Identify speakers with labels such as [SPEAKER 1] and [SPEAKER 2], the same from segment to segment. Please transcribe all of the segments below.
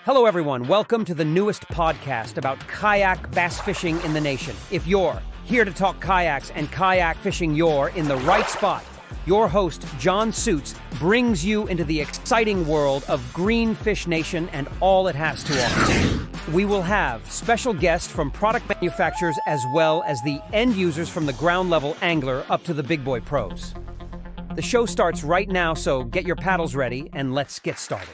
[SPEAKER 1] Hello, everyone. Welcome to the newest podcast about kayak bass fishing in the nation. If you're here to talk kayaks and kayak fishing, you're in the right spot. Your host, John Suits, brings you into the exciting world of Greenfish Nation and all it has to offer. We will have special guests from product manufacturers as well as the end users from the ground level angler up to the big boy pros. The show starts right now, so get your paddles ready and let's get started.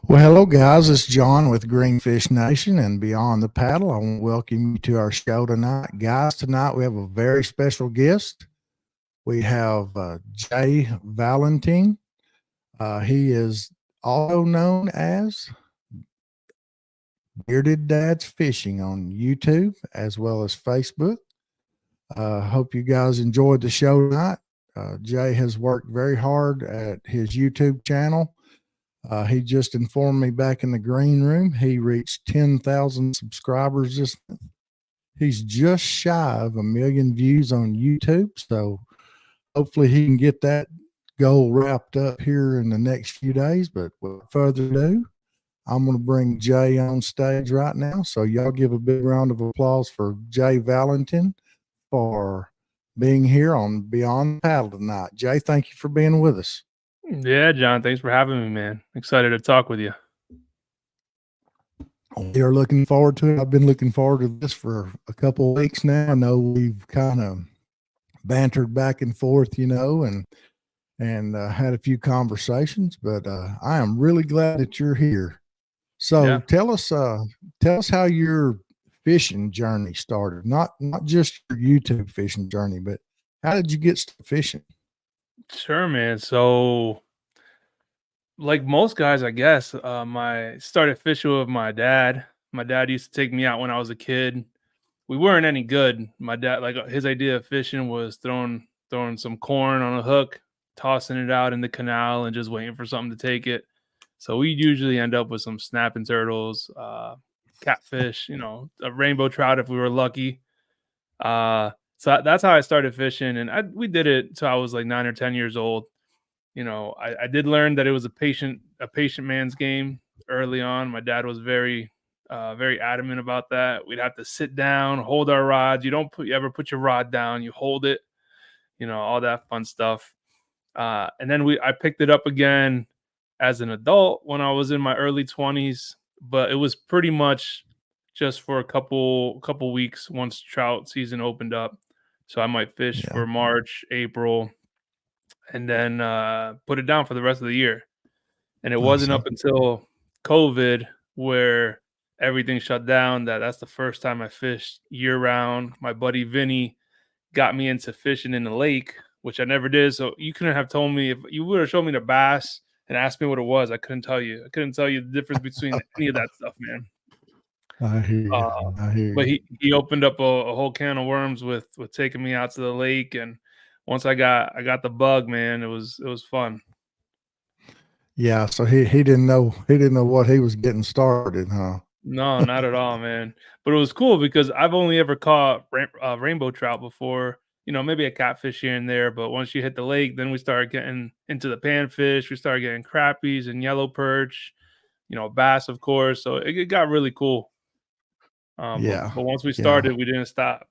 [SPEAKER 2] Well, hello, guys. It's John with Greenfish Nation and Beyond the Paddle. I want to welcome you to our show tonight. Guys, tonight we have a very special guest. We have Jay Valentine. He is also known as Bearded Dad's Fishing on YouTube as well as Facebook. Hope you guys enjoyed the show tonight. Jay has worked very hard at his YouTube channel. He just informed me back in the green room, he reached 10,000 subscribers this month. He's just shy of 1 million views on YouTube. So hopefully he can get that goal wrapped up here in the next few days. But without further ado, I'm going to bring Jay on stage right now. So y'all give a big round of applause for Jay Valentine for being here on Beyond the Paddle tonight. Jay, thank you for being with us.
[SPEAKER 3] Yeah, John, thanks for having me, man. Excited to talk with you.
[SPEAKER 2] We are looking forward to it. I've been looking forward to this for a couple of weeks now. I know we've kind of bantered back and forth, and had a few conversations, but I am really glad that you're here. So tell us how your fishing journey started. Not just your YouTube fishing journey, but how did you get started fishing?
[SPEAKER 3] Sure, man. So, like most guys, I guess, I started fishing with my dad. My dad used to take me out when I was a kid. We weren't any good. My dad, like his idea of fishing was throwing some corn on a hook, tossing it out in the canal, and just waiting for something to take it. So we usually end up with some snapping turtles, catfish, a rainbow trout if we were lucky. So that's how I started fishing, and we did it till I was like 9 or 10 years old. I did learn that it was a patient man's game early on. My dad was very adamant about that. We'd have to sit down, hold our rods. You ever put your rod down, you hold it, all that fun stuff. And then I picked it up again as an adult when I was in my early 20s, but it was pretty much just for a couple weeks once trout season opened up. So I might fish for March, April, and then put it down for the rest of the year. And it wasn't up until COVID where everything shut down that's the first time I fished year round. My buddy Vinny got me into fishing in the lake, which I never did. So you couldn't have told me, if you would have shown me the bass and asked me what it was, I couldn't tell you. I couldn't tell you the difference between any of that stuff, man.
[SPEAKER 2] I hear you.
[SPEAKER 3] But he opened up a whole can of worms with taking me out to the lake, and once I got the bug, man, it was fun.
[SPEAKER 2] Yeah, so he didn't know what he was getting started, huh?
[SPEAKER 3] No, not at all, man. But it was cool because I've only ever caught rainbow trout before. Maybe a catfish here and there. But once you hit the lake, then we started getting into the panfish. We started getting crappies and yellow perch, bass, of course. So it got really cool. But once we started, we didn't stop.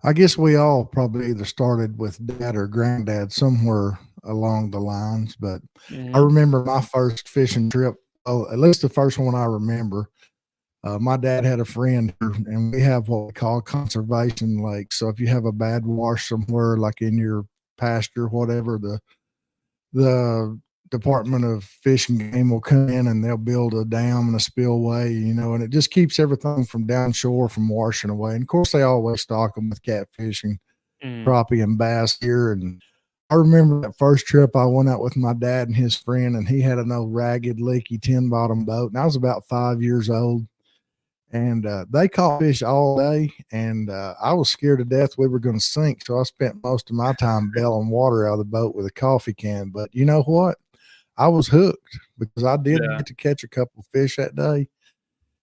[SPEAKER 2] I guess we all probably either started with dad or granddad somewhere along the lines. But I remember my first fishing trip. Oh, at least the first one I remember. My dad had a friend here, and we have what we call conservation lakes. So if you have a bad wash somewhere, like in your pasture, whatever, the Department of Fish and Game will come in and they'll build a dam and a spillway, and it just keeps everything from downshore from washing away. And of course, they always stock them with catfish and crappie and bass here. And I remember that first trip I went out with my dad and his friend, and he had an old ragged, leaky 10-bottom boat. And I was about 5 years old. And they caught fish all day, and I was scared to death we were going to sink. So I spent most of my time bailing water out of the boat with a coffee can. But you know what? I was hooked because I did get to catch a couple of fish that day.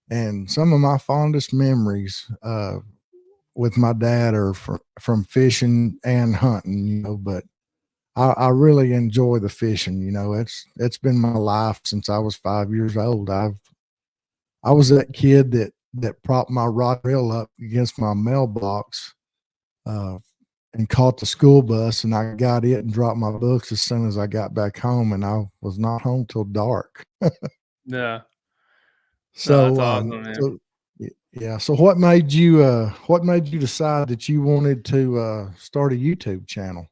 [SPEAKER 2] And some of my fondest memories with my dad are from fishing and hunting, but I really enjoy the fishing. You know, it's been my life since I was 5 years old. I was that kid that propped my rod reel up against my mailbox uh, and caught the school bus, and I got it and dropped my books as soon as I got back home, and I was not home till dark.
[SPEAKER 3] Yeah. No, that's
[SPEAKER 2] So,
[SPEAKER 3] awesome, man.
[SPEAKER 2] yeah. So what made you decide that you wanted to start a YouTube channel?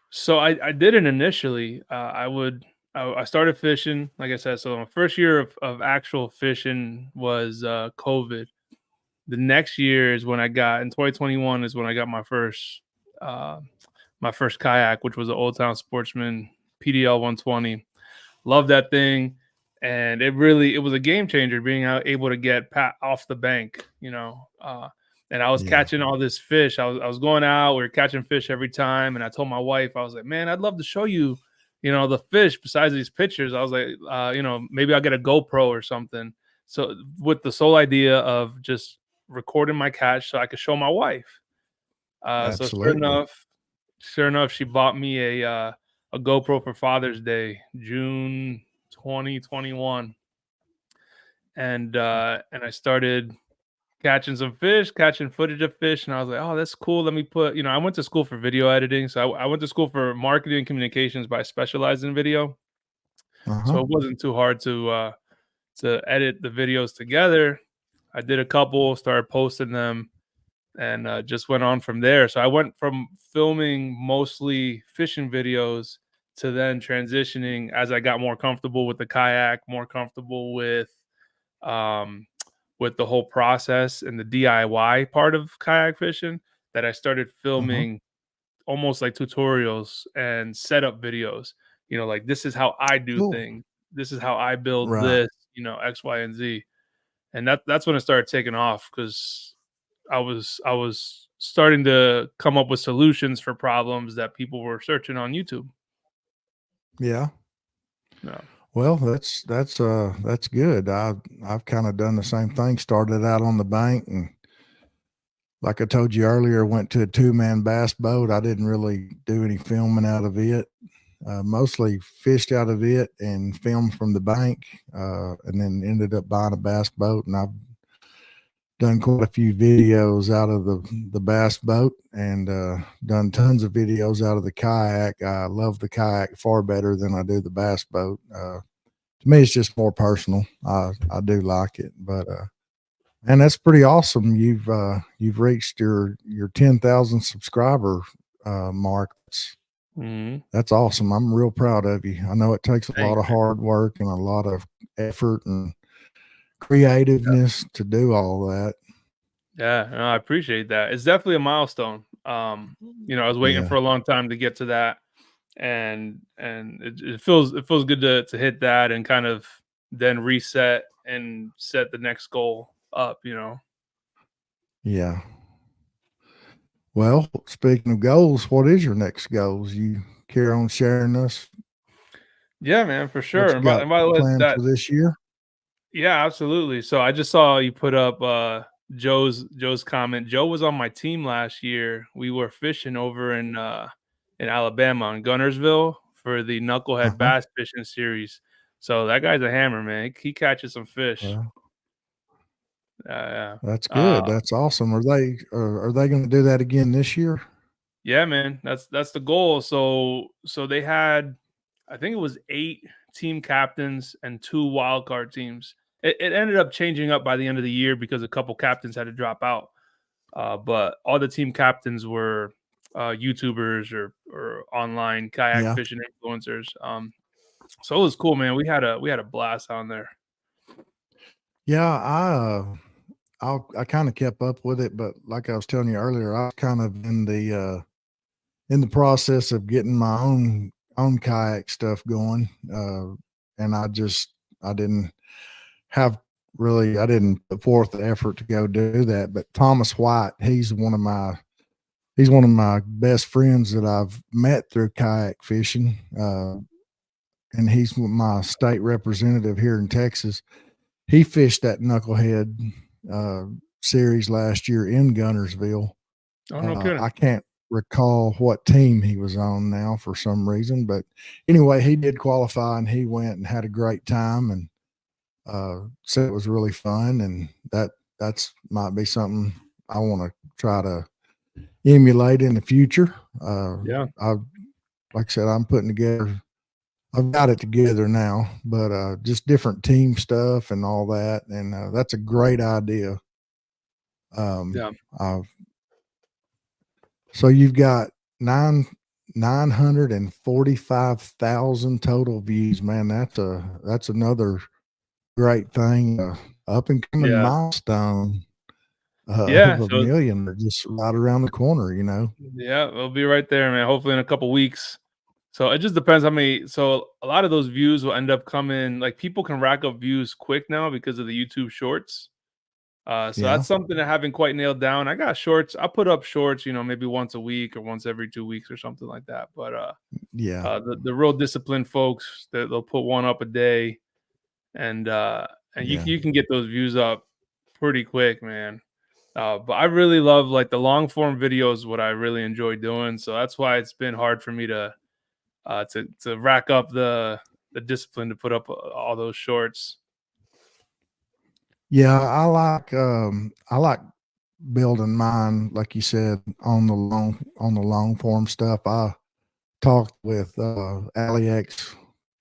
[SPEAKER 3] So I did it initially. I started fishing, like I said. So my first year of actual fishing was COVID. The next year is when I got in 2021 is when I got uh, my first kayak, which was an Old Town Sportsman PDL 120. Love that thing, and it was a game changer being able to get off the bank, and I was
[SPEAKER 2] Yeah,
[SPEAKER 3] catching all this fish. I was going out, we were catching fish every time, and I told my wife, I was like, man, I'd love to show you, the fish besides these pictures. I was like, maybe I'll get a GoPro or something. So with the sole idea of just recording my catch so I could show my wife. So
[SPEAKER 2] absolutely.
[SPEAKER 3] sure enough, she bought me a GoPro for Father's Day, June 2021, and I started catching some fish, catching footage of fish, and I was like, "Oh, that's cool. Let me put." I went to school for video editing, so I went to school for marketing and communications, but I specialized in video,
[SPEAKER 2] Uh-huh.
[SPEAKER 3] so it wasn't too hard to edit the videos together. I did a couple, started posting them, and just went on from there. So I went from filming mostly fishing videos to then transitioning as I got more comfortable with the kayak, more comfortable um, with the whole process and the DIY part of kayak fishing. That I started
[SPEAKER 2] Uh-huh.
[SPEAKER 3] filming almost like tutorials and setup videos. Like this is how I do
[SPEAKER 2] Cool.
[SPEAKER 3] things. This is how I build
[SPEAKER 2] Right.
[SPEAKER 3] this. X, Y, and Z. And that's when it started taking off because I was starting to come up with solutions for problems that people were searching on YouTube.
[SPEAKER 2] Yeah.
[SPEAKER 3] Yeah.
[SPEAKER 2] Well, that's good. I've kind of done the same thing. Started out on the bank, and like I told you earlier, went to a two-man bass boat. I didn't really do any filming out of it. Mostly fished out of it and filmed from the bank, and then ended up buying a bass boat. And I've done quite a few videos out of the bass boat, and done tons of videos out of the kayak. I love the kayak far better than I do the bass boat. To me, it's just more personal. I do like it, but and that's pretty awesome. You've reached your 10,000 subscriber mark.
[SPEAKER 3] Mhm.
[SPEAKER 2] That's awesome. I'm real proud of you. I know it takes a lot
[SPEAKER 3] Thanks,
[SPEAKER 2] of
[SPEAKER 3] man.
[SPEAKER 2] hard work and a lot of effort and
[SPEAKER 3] Yeah.
[SPEAKER 2] creativeness to do all that.
[SPEAKER 3] Yeah, no, I appreciate that. It's definitely a milestone. I was waiting
[SPEAKER 2] Yeah,
[SPEAKER 3] for a long time to get to that, and it feels good to hit that and kind of then reset and set the next goal up.
[SPEAKER 2] yeah. Well, speaking of goals, what is your next goals? You care on sharing us
[SPEAKER 3] Yeah, man, for
[SPEAKER 2] what
[SPEAKER 3] sure.
[SPEAKER 2] you
[SPEAKER 3] And
[SPEAKER 2] got
[SPEAKER 3] by the way,
[SPEAKER 2] planned
[SPEAKER 3] that
[SPEAKER 2] for this year?
[SPEAKER 3] yeah, absolutely. So I just saw you put up Joe's comment. Joe was on my team last year. We were fishing over in Alabama in Gunnersville for the Knucklehead
[SPEAKER 2] Uh-huh.
[SPEAKER 3] Bass Fishing Series. So that guy's a hammer, man. He catches some fish.
[SPEAKER 2] Well,
[SPEAKER 3] Yeah.
[SPEAKER 2] that's
[SPEAKER 3] Yeah.
[SPEAKER 2] good. That's awesome. Are they going to do that again this year?
[SPEAKER 3] Yeah, man. That's the goal. So they had, I think it was 8 team captains and 2 wild card teams. It ended up changing up by the end of the year because a couple captains had to drop out. But all the team captains were YouTubers or online kayak
[SPEAKER 2] Yeah.
[SPEAKER 3] fishing influencers. So it was cool, man. We had a blast on there.
[SPEAKER 2] Yeah, I kind of kept up with it, but like I was telling you earlier, I was kind of in the process of getting my own kayak stuff going, and I didn't have I didn't put forth the effort to go do that. But Thomas White, he's one of my best friends that I've met through kayak fishing, and he's my state representative here in Texas. He fished that knucklehead uh, series last year in Gunnersville.
[SPEAKER 3] Oh, no kidding.
[SPEAKER 2] I can't recall what team he was on now for some reason, but anyway, he did qualify and he went and had a great time and said it was really fun, and that's might be something I want to try to emulate in the future.
[SPEAKER 3] Yeah.
[SPEAKER 2] I like I said, I'm putting together. I've got it together now, but just different team stuff and all that, and that's a great idea.
[SPEAKER 3] Yeah.
[SPEAKER 2] I've So you've got 945,000 total views, man. That's another great thing. Up and coming
[SPEAKER 3] Yeah.
[SPEAKER 2] milestone
[SPEAKER 3] Yeah.
[SPEAKER 2] of a
[SPEAKER 3] So
[SPEAKER 2] million are just right around the corner, you know.
[SPEAKER 3] yeah, we'll be right there, man. Hopefully in a couple weeks. So it just depends how many. So a lot of those views will end up coming. Like people can rack up views quick now because of the YouTube Shorts. So
[SPEAKER 2] Yeah,
[SPEAKER 3] that's something I haven't quite nailed down. I got shorts. I put up shorts, maybe once a week or once every 2 weeks or something like that. But
[SPEAKER 2] yeah,
[SPEAKER 3] the real disciplined folks, they'll put one up a day, and you
[SPEAKER 2] yeah.
[SPEAKER 3] you can get those views up pretty quick, man. But I really love like the long form videos, what I really enjoy doing. So that's why it's been hard for me to rack up the discipline to put up all those shorts.
[SPEAKER 2] Yeah, I like building mine, like you said, on the long form stuff. I talked with Alex.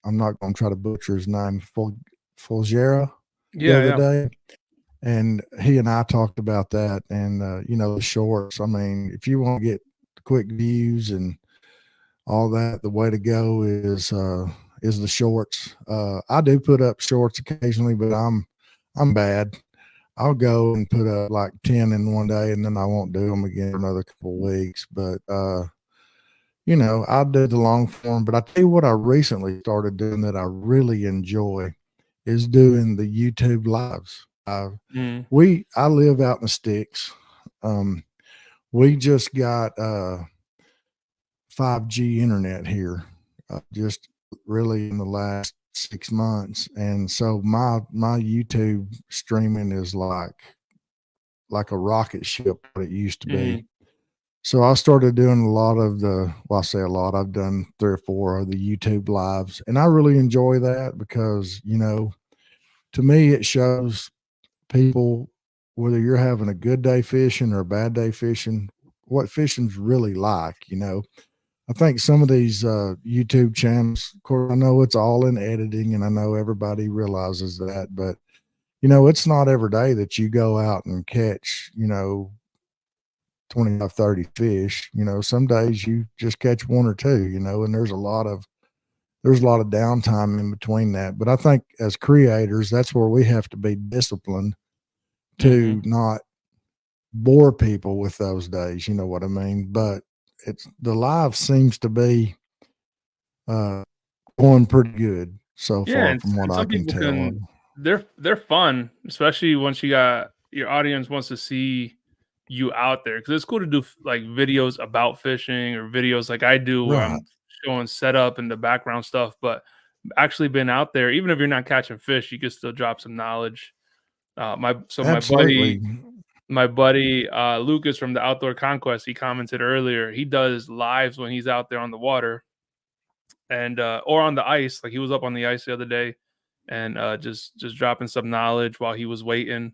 [SPEAKER 2] I'm not gonna try to butcher his name, Fulgera the
[SPEAKER 3] Yeah,
[SPEAKER 2] other
[SPEAKER 3] yeah.
[SPEAKER 2] day. And he and I talked about that and, the shorts. I mean, if you want to get quick views and all that, the way to go is the shorts. I do put up shorts occasionally, but I'm bad. I'll go and put up like 10 in one day and then I won't do them again for another couple of weeks. But, I'll do the long form. But I tell you what, I recently started doing that I really enjoy is doing the YouTube lives.
[SPEAKER 3] Mm,
[SPEAKER 2] I live out in the sticks. Um, we just got 5G internet here, just really in the last 6 months, and so my YouTube streaming is like a rocket ship what it used to be.
[SPEAKER 3] mm,
[SPEAKER 2] So I started doing a lot of I say a lot. I've done 3 or 4 of the YouTube lives, and I really enjoy that because to me it shows people, whether you're having a good day fishing or a bad day fishing, what fishing's really like. I think some of these YouTube channels, of course, I know it's all in editing, and I know everybody realizes that, but it's not every day that you go out and catch 25, 30 fish. Some days you just catch 1 or 2. And there's a lot of downtime in between that. But I think as creators, that's where we have to be disciplined
[SPEAKER 3] mm-hmm.
[SPEAKER 2] to not bore people with those days, you know what I mean? But it's the live seems to be uh going pretty good so
[SPEAKER 3] Yeah,
[SPEAKER 2] far
[SPEAKER 3] and
[SPEAKER 2] from what I
[SPEAKER 3] some
[SPEAKER 2] can
[SPEAKER 3] people
[SPEAKER 2] tell.
[SPEAKER 3] can they're fun, especially once you got your audience wants to see you out there because it's cool to do like videos about fishing or videos like I do where
[SPEAKER 2] Right.
[SPEAKER 3] I'm showing setup and the background stuff, but actually being out there, even if you're not catching fish, you can still drop some knowledge. My so
[SPEAKER 2] Absolutely.
[SPEAKER 3] my buddy Lucas from the Outdoor Conquest, he commented earlier. He does lives when he's out there on the water and or on the ice. Like he was up on the ice the other day and just dropping some knowledge while he was waiting.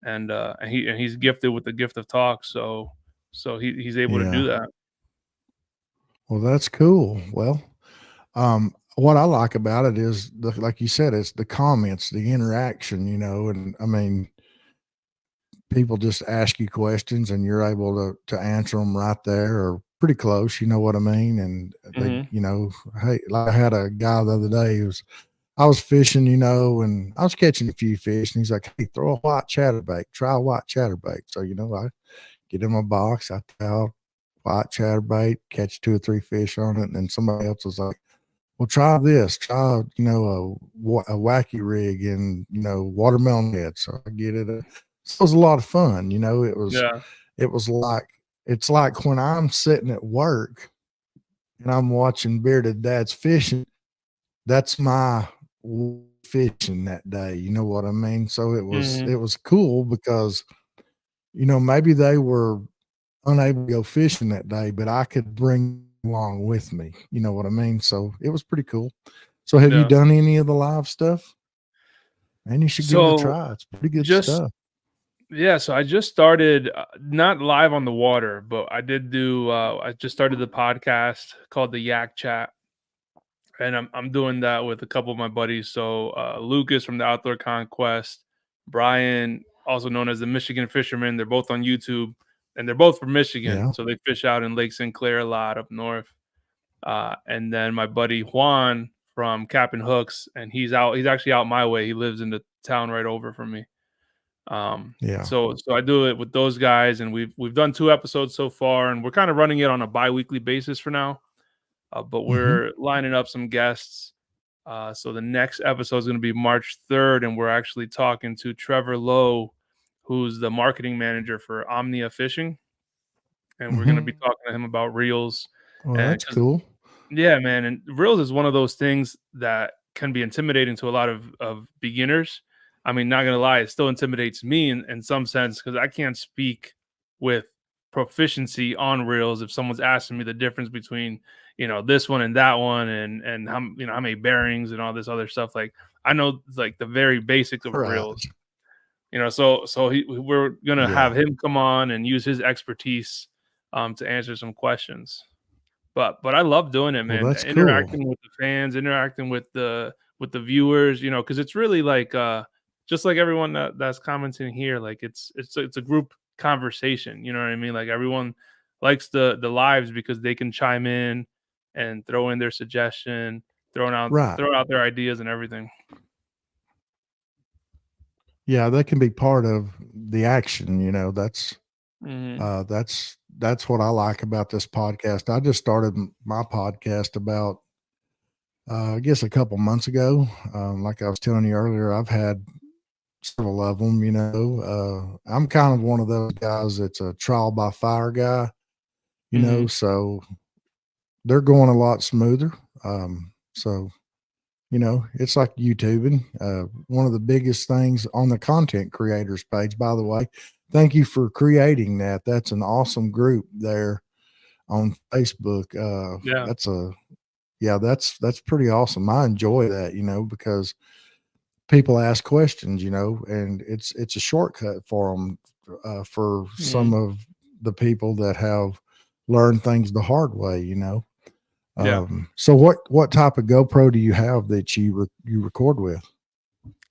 [SPEAKER 3] And he's gifted with the gift of talk, so he's able to
[SPEAKER 2] Yeah.
[SPEAKER 3] do that.
[SPEAKER 2] Well, that's cool. Well, what I like about it is like you said, it's the comments, the interaction, and I mean, people just ask you questions and you're able to answer them right there or pretty close, you know what I mean? And
[SPEAKER 3] Hmm.
[SPEAKER 2] hey, like I had a guy the other day I was fishing, and I was catching a few fish, and he's like, "Hey, throw a white chatterbait. Try a white chatterbait." So, I get in my box, I throw white chatterbait, catch 2 or 3 fish on it, and then somebody else was like, "Well, try this. Try, a wacky rig and watermelon head." So I get it. So it was a lot of fun.
[SPEAKER 3] Yeah.
[SPEAKER 2] It was like it's like when I'm sitting at work and I'm watching Bearded Dad's fishing. That's my fishing that day, you know what I mean? So it was
[SPEAKER 3] Hmm.
[SPEAKER 2] it was cool because, maybe they were unable to go fishing that day, but I could bring along with me. You know what I mean? So it was pretty cool. So have you
[SPEAKER 3] Yeah.
[SPEAKER 2] done any of the live stuff? And you should give it a
[SPEAKER 3] So
[SPEAKER 2] try. It's pretty good
[SPEAKER 3] just
[SPEAKER 2] stuff.
[SPEAKER 3] yeah, so I just started not live on the water, but I did do I just started the podcast called the Yak Chat, and I'm doing that with a couple of my buddies. So Lucas from the Outdoor Conquest, Brian, also known as the Michigan Fisherman. They're both on YouTube, and they're both from Michigan,
[SPEAKER 2] Yeah.
[SPEAKER 3] so they fish out in Lake St. Clair a lot up north. And then my buddy Juan from Cap and Hooks, and he's out. He's actually out my way. He lives in the town right over from me.
[SPEAKER 2] Yeah.
[SPEAKER 3] So I do it with those guys, and we've done 2 episodes so far, and we're kind of running it on a bi-weekly basis for now. But
[SPEAKER 2] Hmm.
[SPEAKER 3] we're lining up some guests. So the next episode is going to be March 3rd, and we're actually talking to Trevor Lowe, who's the marketing manager for Omnia Fishing, and we're going to be
[SPEAKER 2] Hmm.
[SPEAKER 3] talking to him about reels,
[SPEAKER 2] Well,
[SPEAKER 3] and
[SPEAKER 2] that's
[SPEAKER 3] because
[SPEAKER 2] cool.
[SPEAKER 3] yeah, man, and reels is one of those things that can be intimidating to a lot of beginners. I mean, not gonna lie, it still intimidates me in some sense because I can't speak with proficiency on reels if someone's asking me the difference between this one and that one and how many bearings and all this other stuff. Like I know like the very basics of
[SPEAKER 2] Right.
[SPEAKER 3] reels. We're gonna
[SPEAKER 2] Yeah.
[SPEAKER 3] have him come on and use his expertise to answer some questions. But I love doing it,
[SPEAKER 2] Well,
[SPEAKER 3] man.
[SPEAKER 2] that's cool.
[SPEAKER 3] Interacting with the fans, interacting with the viewers, because it's really like just like everyone that's commenting here, like it's a group conversation, you know what I mean? Like everyone likes the lives because they can chime in and throw in their suggestion,
[SPEAKER 2] Right.
[SPEAKER 3] throw out their ideas and everything.
[SPEAKER 2] Yeah, that can be part of the action,
[SPEAKER 3] Hmm.
[SPEAKER 2] that's what I like about this podcast. I just started my podcast about I guess a couple months ago. Like I was telling you earlier, I've had several of them. I'm kind of one of those guys that's a trial by fire guy.
[SPEAKER 3] Hmm.
[SPEAKER 2] So they're going a lot smoother. So it's like YouTubing. One of the biggest things on the content creators page, by the way. Thank you for creating that. That's an awesome group there on Facebook.
[SPEAKER 3] Yeah.
[SPEAKER 2] That's pretty awesome. I enjoy that, because people ask questions, and it's a shortcut for them, for
[SPEAKER 3] Hmm.
[SPEAKER 2] some of the people that have learned things the hard way.
[SPEAKER 3] Yeah.
[SPEAKER 2] So what type of GoPro do you have that you record with?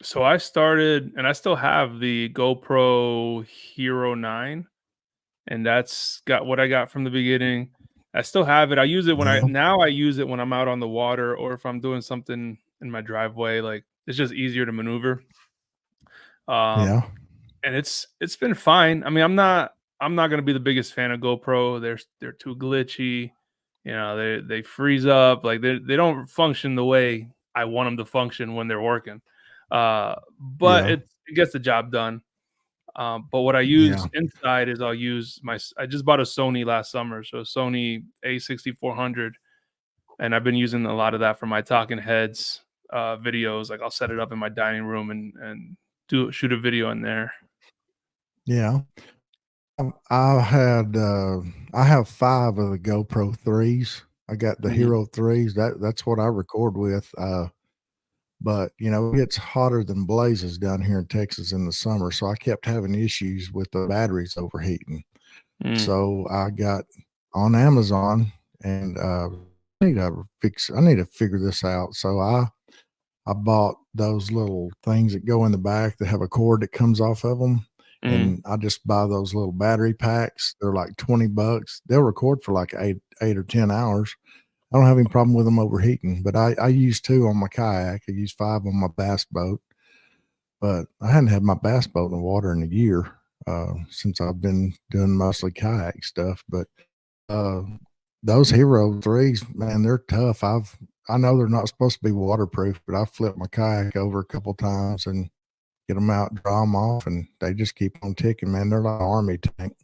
[SPEAKER 3] So I started, and I still have the GoPro Hero 9, and that's got what I got from the beginning. I still have it. I use it
[SPEAKER 2] Yeah,
[SPEAKER 3] I use it when I'm out on the water or if I'm doing something in my driveway. Like it's just easier to maneuver. Um,
[SPEAKER 2] yeah,
[SPEAKER 3] and it's been fine. I mean, I'm not gonna be the biggest fan of GoPro. They're too glitchy. They freeze up. Like they don't function the way I want them to function when they're working. But
[SPEAKER 2] yeah,
[SPEAKER 3] it gets the job done. But what I
[SPEAKER 2] yeah,
[SPEAKER 3] use inside is I just bought a Sony last summer, so Sony A6400, and I've been using a lot of that for my talking heads videos. Like I'll set it up in my dining room and shoot a video in there.
[SPEAKER 2] yeah. I have 5 of the GoPro 3s. I got the
[SPEAKER 3] Mhm.
[SPEAKER 2] Hero 3s. That's what I record with. But it gets hotter than blazes down here in Texas in the summer, so I kept having issues with the batteries overheating.
[SPEAKER 3] Mm.
[SPEAKER 2] So I got on Amazon and I need to figure this out. So I bought those little things that go in the back that have a cord that comes off of them.
[SPEAKER 3] Mm.
[SPEAKER 2] And I just buy those little battery packs. They're like $20. They'll record for like 8 or 10 hours. I don't have any problem with them overheating, but I use 2 on my kayak. I use 5 on my bass boat, but I hadn't had my bass boat in the water in a year, since I've been doing mostly kayak stuff. But uh, those Hero 3s, man, they're tough. I know they're not supposed to be waterproof, but I flipped my kayak over a couple times and get them out, dry them off, and they just keep on ticking, man. They're like an army tank.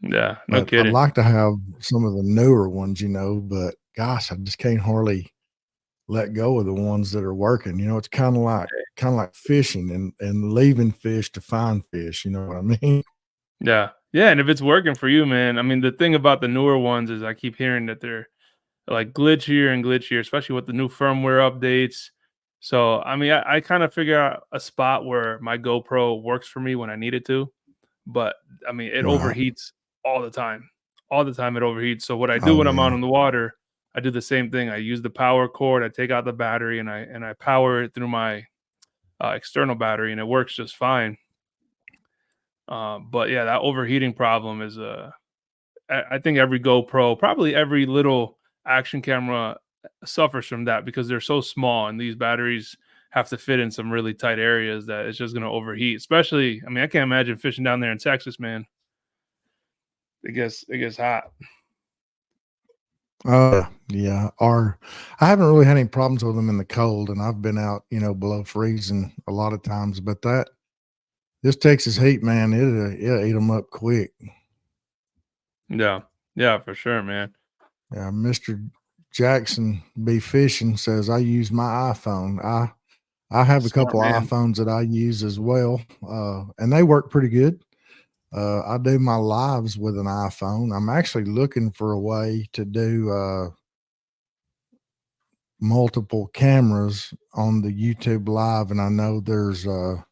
[SPEAKER 3] Yeah, no
[SPEAKER 2] But I'd
[SPEAKER 3] kidding.
[SPEAKER 2] like to have some of the newer ones, but gosh, I just can't hardly let go of the ones that are working. It's kind of like fishing and leaving fish to find fish. You know what I mean?
[SPEAKER 3] Yeah. Yeah, and if it's working for you, man, I mean, the thing about the newer ones is I keep hearing that they're like glitchier and glitchier, especially with the new firmware updates. So, I mean, I kind of figure out a spot where my GoPro works for me when I need it to, but I mean, it
[SPEAKER 2] Right.
[SPEAKER 3] overheats all the time. All the time it overheats. So what I do
[SPEAKER 2] Oh
[SPEAKER 3] when I'm out
[SPEAKER 2] yeah.
[SPEAKER 3] on the water, I do the same thing. I use the power cord, I take out the battery and I power it through my external battery and it works just fine. But yeah, that overheating problem is I think every GoPro, probably every little action camera suffers from that because they're so small and these batteries have to fit in some really tight areas that it's just going to overheat. Especially, I mean, I can't imagine fishing down there in Texas, man. It gets hot.
[SPEAKER 2] Yeah. Or I haven't really had any problems with them in the cold, and I've been out, below freezing a lot of times. But this Texas heat, man, it'll eat them up quick.
[SPEAKER 3] Yeah, yeah, for sure, man.
[SPEAKER 2] Yeah, Mr. Jackson be fishing says I use my iPhone. I have a
[SPEAKER 3] Smart
[SPEAKER 2] couple of
[SPEAKER 3] man.
[SPEAKER 2] iPhones that I use as well, and they work pretty good. I do my lives with an iPhone. I'm actually looking for a way to do multiple cameras on the YouTube live, and I know there's a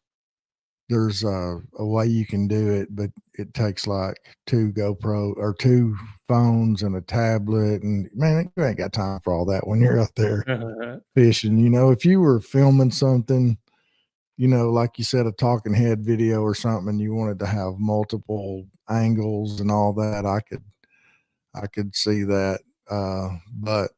[SPEAKER 2] way you can do it, but it takes like two GoPro or two phones and a tablet, and man, you ain't got time for all that when you're out there fishing. If you were filming something, like you said, a talking head video or something, and you wanted to have multiple angles and all that, I could see that. But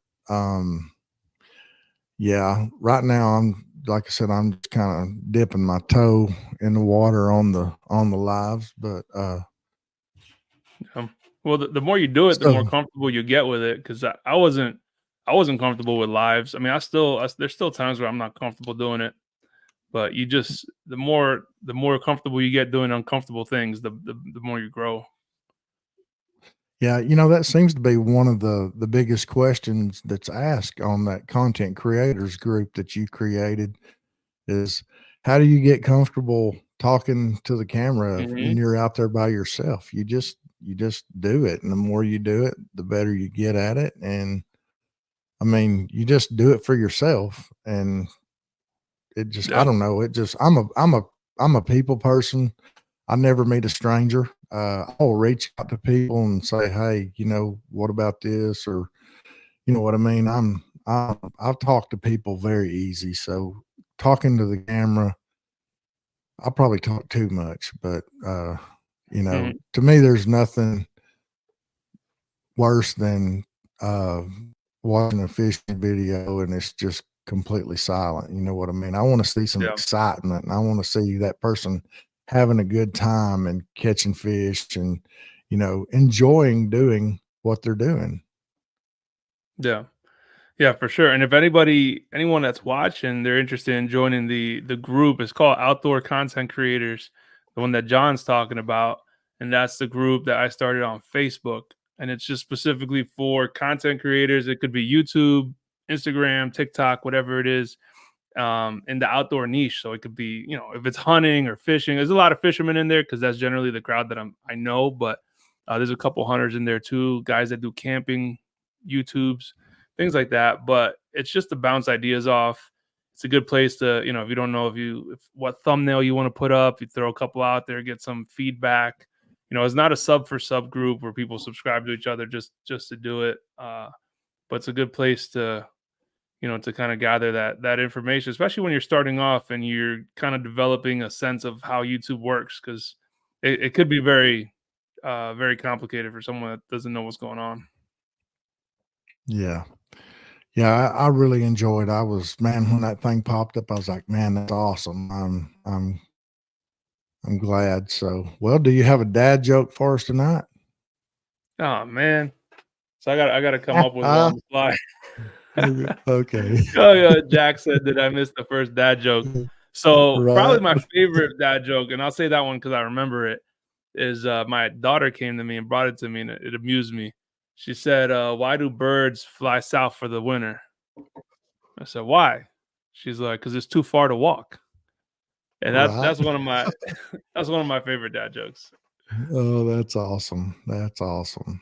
[SPEAKER 2] yeah, right now like I said, I'm just kind of dipping my toe in the water on the lives, but
[SPEAKER 3] Well, the more you do it, the
[SPEAKER 2] so
[SPEAKER 3] more comfortable you get with it. Because I wasn't comfortable with lives. I mean, there's still times where I'm not comfortable doing it. But you just the more comfortable you get doing uncomfortable things, the more you grow.
[SPEAKER 2] yeah, that seems to be one of the biggest questions that's asked on that content creators group that you created is how do you get comfortable talking to the camera when
[SPEAKER 3] Mhm.
[SPEAKER 2] you're out there by yourself? You just do it, and the more you do it, the better you get at it. And I mean, you just do it for yourself, and it just I
[SPEAKER 3] Yeah.
[SPEAKER 2] don't know, it just I'm a people person. I never meet a stranger. I'll reach out to people and say, "Hey, what about this?" Or you know what I mean. I've talked to people very easy. So talking to the camera, I probably talk too much, but
[SPEAKER 3] Mhm.
[SPEAKER 2] to me, there's nothing worse than uh, watching a fishing video and it's just completely silent. You know what I mean? I want to see some
[SPEAKER 3] Yeah.
[SPEAKER 2] excitement, and I want to see that person having a good time and catching fish and enjoying doing what they're doing.
[SPEAKER 3] Yeah. Yeah, for sure. And if anyone that's watching, they're interested in joining the group, it's called Outdoor Content Creators, the one that John's talking about, and that's the group that I started on Facebook. And it's just specifically for content creators. It could be YouTube, Instagram, TikTok, whatever it is, in the outdoor niche. So it could be, if it's hunting or fishing. There's a lot of fishermen in there because that's generally the crowd that I know. But there's a couple hunters in there too, guys that do camping, YouTubes, things like that. But it's just to bounce ideas off. It's a good place to, if you don't know if what thumbnail you want to put up, you throw a couple out there, get some feedback. It's not a sub for sub group where people subscribe to each other just to do it. But it's a good place to kind of gather that information, especially when you're starting off and you're kind of developing a sense of how YouTube works, because it could be very complicated for someone that doesn't know what's going on.
[SPEAKER 2] Yeah. Yeah, I really enjoyed. I was man when that thing popped up. I was like, man, that's awesome. I'm glad. So, well, do you have a dad joke for us tonight?
[SPEAKER 3] Oh man, so I got to come up with one on the fly.
[SPEAKER 2] Okay.
[SPEAKER 3] Oh yeah, Jack said that I missed the first dad joke. So probably
[SPEAKER 2] Right.
[SPEAKER 3] my favorite dad joke, and I'll say that one because I remember it, is my daughter came to me and brought it to me, and it amused me. She said, "Why do birds fly south for the winter?" I said, "Why?" She's like, "'Cause it's too far to walk." And that's
[SPEAKER 2] Right.
[SPEAKER 3] one of my that's one of my favorite dad jokes.
[SPEAKER 2] Oh, that's awesome. That's awesome.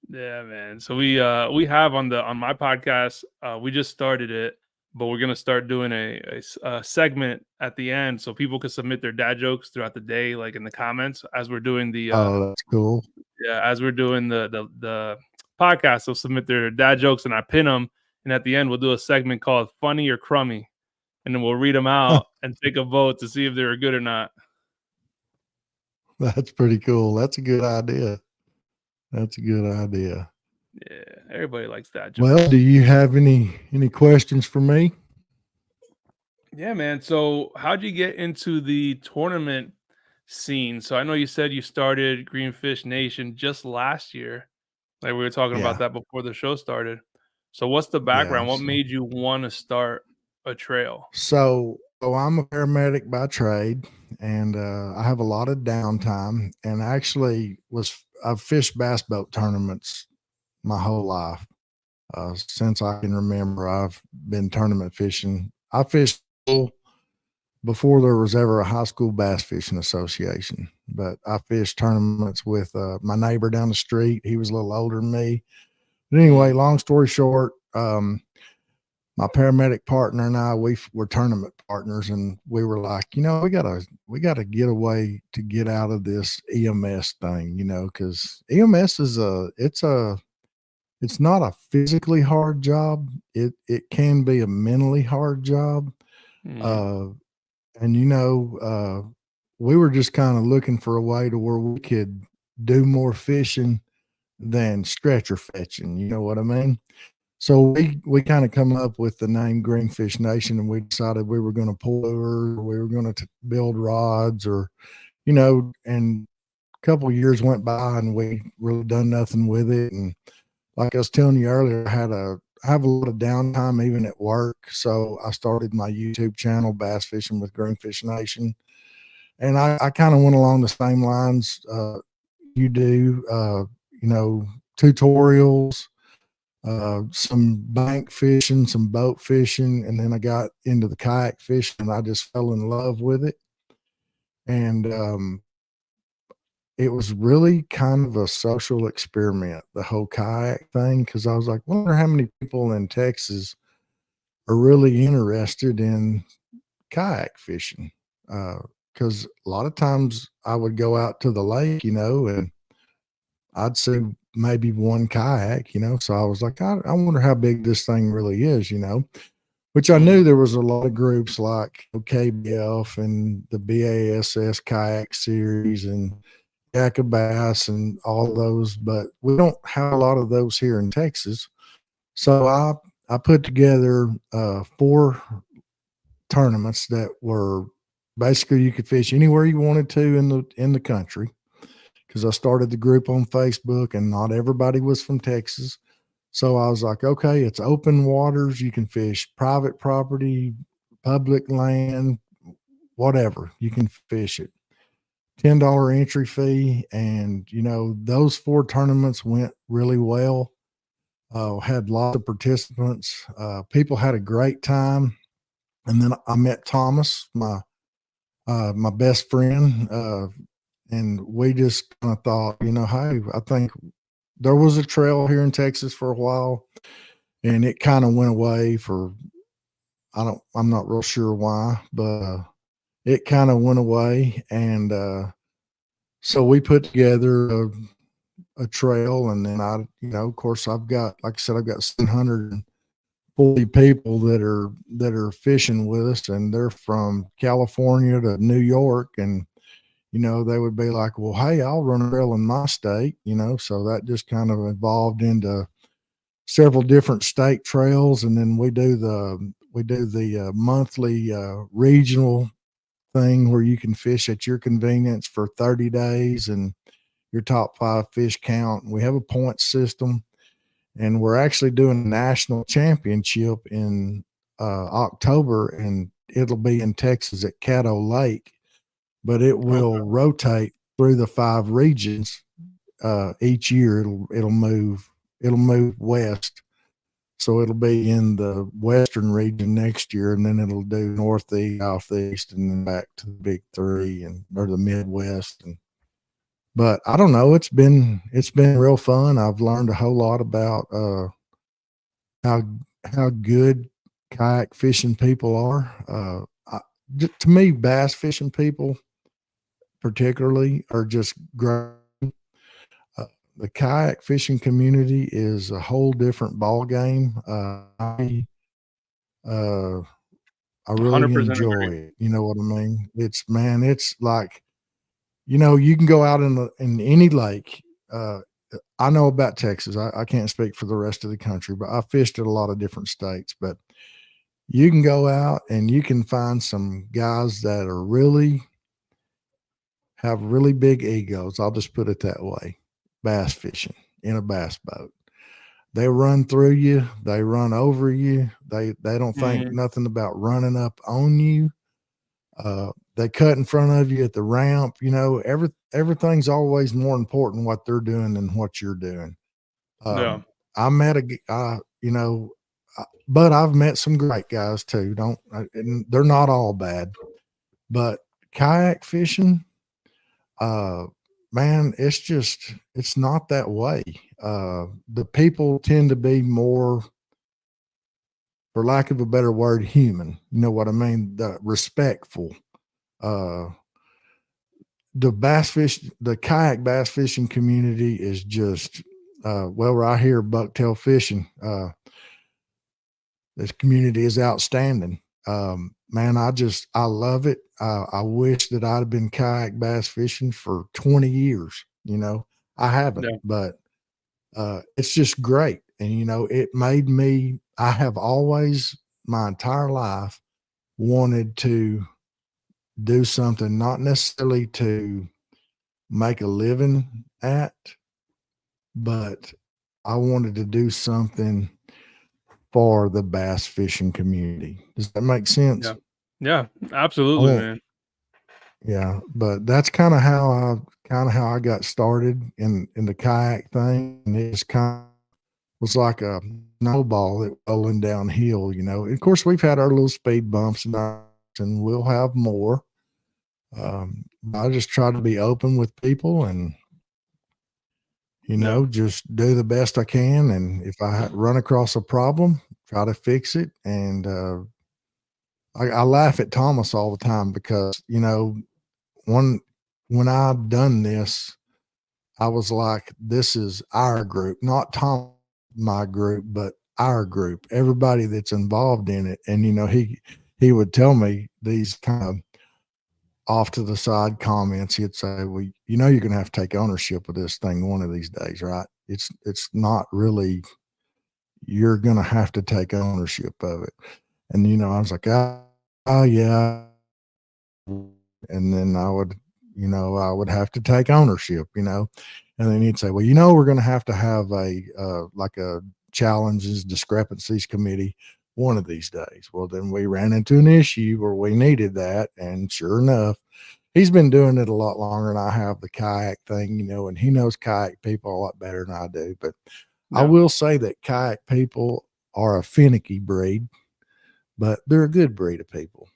[SPEAKER 3] Yeah, man. So we have on my podcast, we just started it, but we're gonna start doing a segment at the end so people can submit their dad jokes throughout the day, like in the comments as we're doing
[SPEAKER 2] Oh, that's cool.
[SPEAKER 3] the podcast. They'll submit their dad jokes and I pin them, and at the end we'll do a segment called "Funny or Crummy," and then we'll read them out and take a vote to see if they were good or not.
[SPEAKER 2] That's pretty cool. That's a good idea. That's a good idea.
[SPEAKER 3] Yeah, everybody likes dad jokes.
[SPEAKER 2] Well, do you have any questions for me?
[SPEAKER 3] Yeah, man. So, how'd you get into the tournament scene? So, I know you said you started Greenfish Nation just last year. Like we were talking about
[SPEAKER 2] Yeah.
[SPEAKER 3] that before the show started. So, what's the
[SPEAKER 2] Yeah.
[SPEAKER 3] background? What made you want to start a trail?
[SPEAKER 2] So I'm a paramedic by trade, and I have a lot of downtime. And actually, I've fished bass boat tournaments my whole life. Since I can remember, I've been tournament fishing. I fished before there was ever a high school bass fishing association, but I fished tournaments with my neighbor down the street. He was a little older than me. But anyway, long story short, my paramedic partner and I, we were tournament partners, and we were like, we gotta get a way to get out of this EMS thing, because EMS it's not a physically hard job. It can be a mentally hard job.
[SPEAKER 3] Mhm.
[SPEAKER 2] Uh, and we were just kind of looking for a way to where we could do more fishing than stretcher fetching. You know what I mean? So we kind of come up with the name Greenfish Nation, and we decided we were going to pull lures, we were going to build rods, and a couple of years went by and we really done nothing with it. And like I was telling you earlier, I have a lot of downtime even at work. So I started my YouTube channel, Bass Fishing with Greenfish Nation. And I kind of went along the same lines you do, tutorials, some bank fishing, some boat fishing, and then I got into the kayak fishing and I just fell in love with it. And it was really kind of a social experiment, the whole kayak thing, because I was like, wonder how many people in Texas are really interested in kayak fishing. Because a lot of times I would go out to the lake, and I'd see maybe one kayak, so I was like, I wonder how big this thing really is, which I knew
[SPEAKER 3] Mhm.
[SPEAKER 2] there was a lot of groups like KBF and the BASS kayak series and Bass and all those, but we don't have a lot of those here in Texas. So I put together 4 tournaments that were basically you could fish anywhere you wanted to in the country, because I started the group on Facebook and not everybody was from Texas. So I was like, okay, it's open waters. You can fish private property, public land, whatever. You can fish it. $10 entry fee. And, those 4 tournaments went really well. Had lots of participants. People had a great time. And then I met Thomas, my best friend. And we just kind of thought, hey, I think there was a trail here in Texas for a while, and it kind of went away for, I'm not real sure why, but it kind of went away. And so we put together a trail, and then of course, like I said, I've got 740 people that are fishing with us, and they're from California to New York. And they would be like, well, hey, I'll run a trail in my state, so that just kind of evolved into several different state trails. And then we do the monthly regional thing where you can fish at your convenience for 30 days and your top 5 fish count. We have a point system, and we're actually doing a national championship in October, and it'll be in Texas at Caddo Lake, but it will
[SPEAKER 3] Okay.
[SPEAKER 2] rotate through the 5 regions. Each year it'll move west. So it'll be in the western region next year, and then it'll do northeast, southeast, and then back to the big 3 or the Midwest. And But I don't know. It's been real fun. I've learned a whole lot about how how good kayak fishing people are. To me, bass fishing people particularly are just great. The kayak fishing community is a whole different ball game. Uh, I really
[SPEAKER 3] 100%
[SPEAKER 2] enjoy
[SPEAKER 3] agree.
[SPEAKER 2] it. You know what I mean? It's like, you can go out in any lake. Uh, I know about Texas. I can't speak for the rest of the country, but I fished at a lot of different states. But you can go out and you can find some guys that are have really big egos. I'll just put it that way. Bass fishing in a bass boat. They run through you, they run over you. They don't think
[SPEAKER 3] Mhm.
[SPEAKER 2] nothing about running up on you. They cut in front of you at the ramp. Everything's always more important what they're doing than what you're doing.
[SPEAKER 3] Yeah.
[SPEAKER 2] I met but I've met some great guys too. And they're not all bad, but kayak fishing, uh, man, it's not that way. The people tend to be more, for lack of a better word, human. You know what I mean? The respectful. Uh, the kayak bass fishing community is just, well, right here, bucktail fishing. This community is outstanding. Man, I love it. I wish that I'd have been kayak bass fishing for 20 years. I haven't,
[SPEAKER 3] Yeah.
[SPEAKER 2] but it's just great. And, I have always, my entire life, wanted to do something, not necessarily to make a living at, but I wanted to do something for the bass fishing community. Does that make sense?
[SPEAKER 3] Yeah. Yeah.
[SPEAKER 2] I
[SPEAKER 3] Absolutely,
[SPEAKER 2] won't,
[SPEAKER 3] man.
[SPEAKER 2] yeah, but that's kind of how I got started in the kayak thing. And it just kind of was like a snowball that rolling downhill. Of course, we've had our little speed bumps and we'll have more. I just try to be open with people and
[SPEAKER 3] Yeah.
[SPEAKER 2] just do the best I can. And if I run across a problem, try to fix it. And I laugh at Thomas all the time because one when I've done this, I was like, this is our group, not my group, but our group, everybody that's involved in it. And he would tell me these kind of off to the side comments. He'd say, well, you're gonna have to take ownership of this thing one of these days, right? It's not really, you're gonna have to take ownership of it. And I was like, oh yeah. And then I would have to take ownership. And then he'd say, well, we're going to have like a challenges, discrepancies committee one of these days. Well, then we ran into an issue where we needed that. And sure enough, he's been doing it a lot longer than I have, the kayak thing, and he knows kayak people a lot better than I do. But I
[SPEAKER 3] Yeah.
[SPEAKER 2] will say that kayak people are a finicky breed, but they're a good breed of people.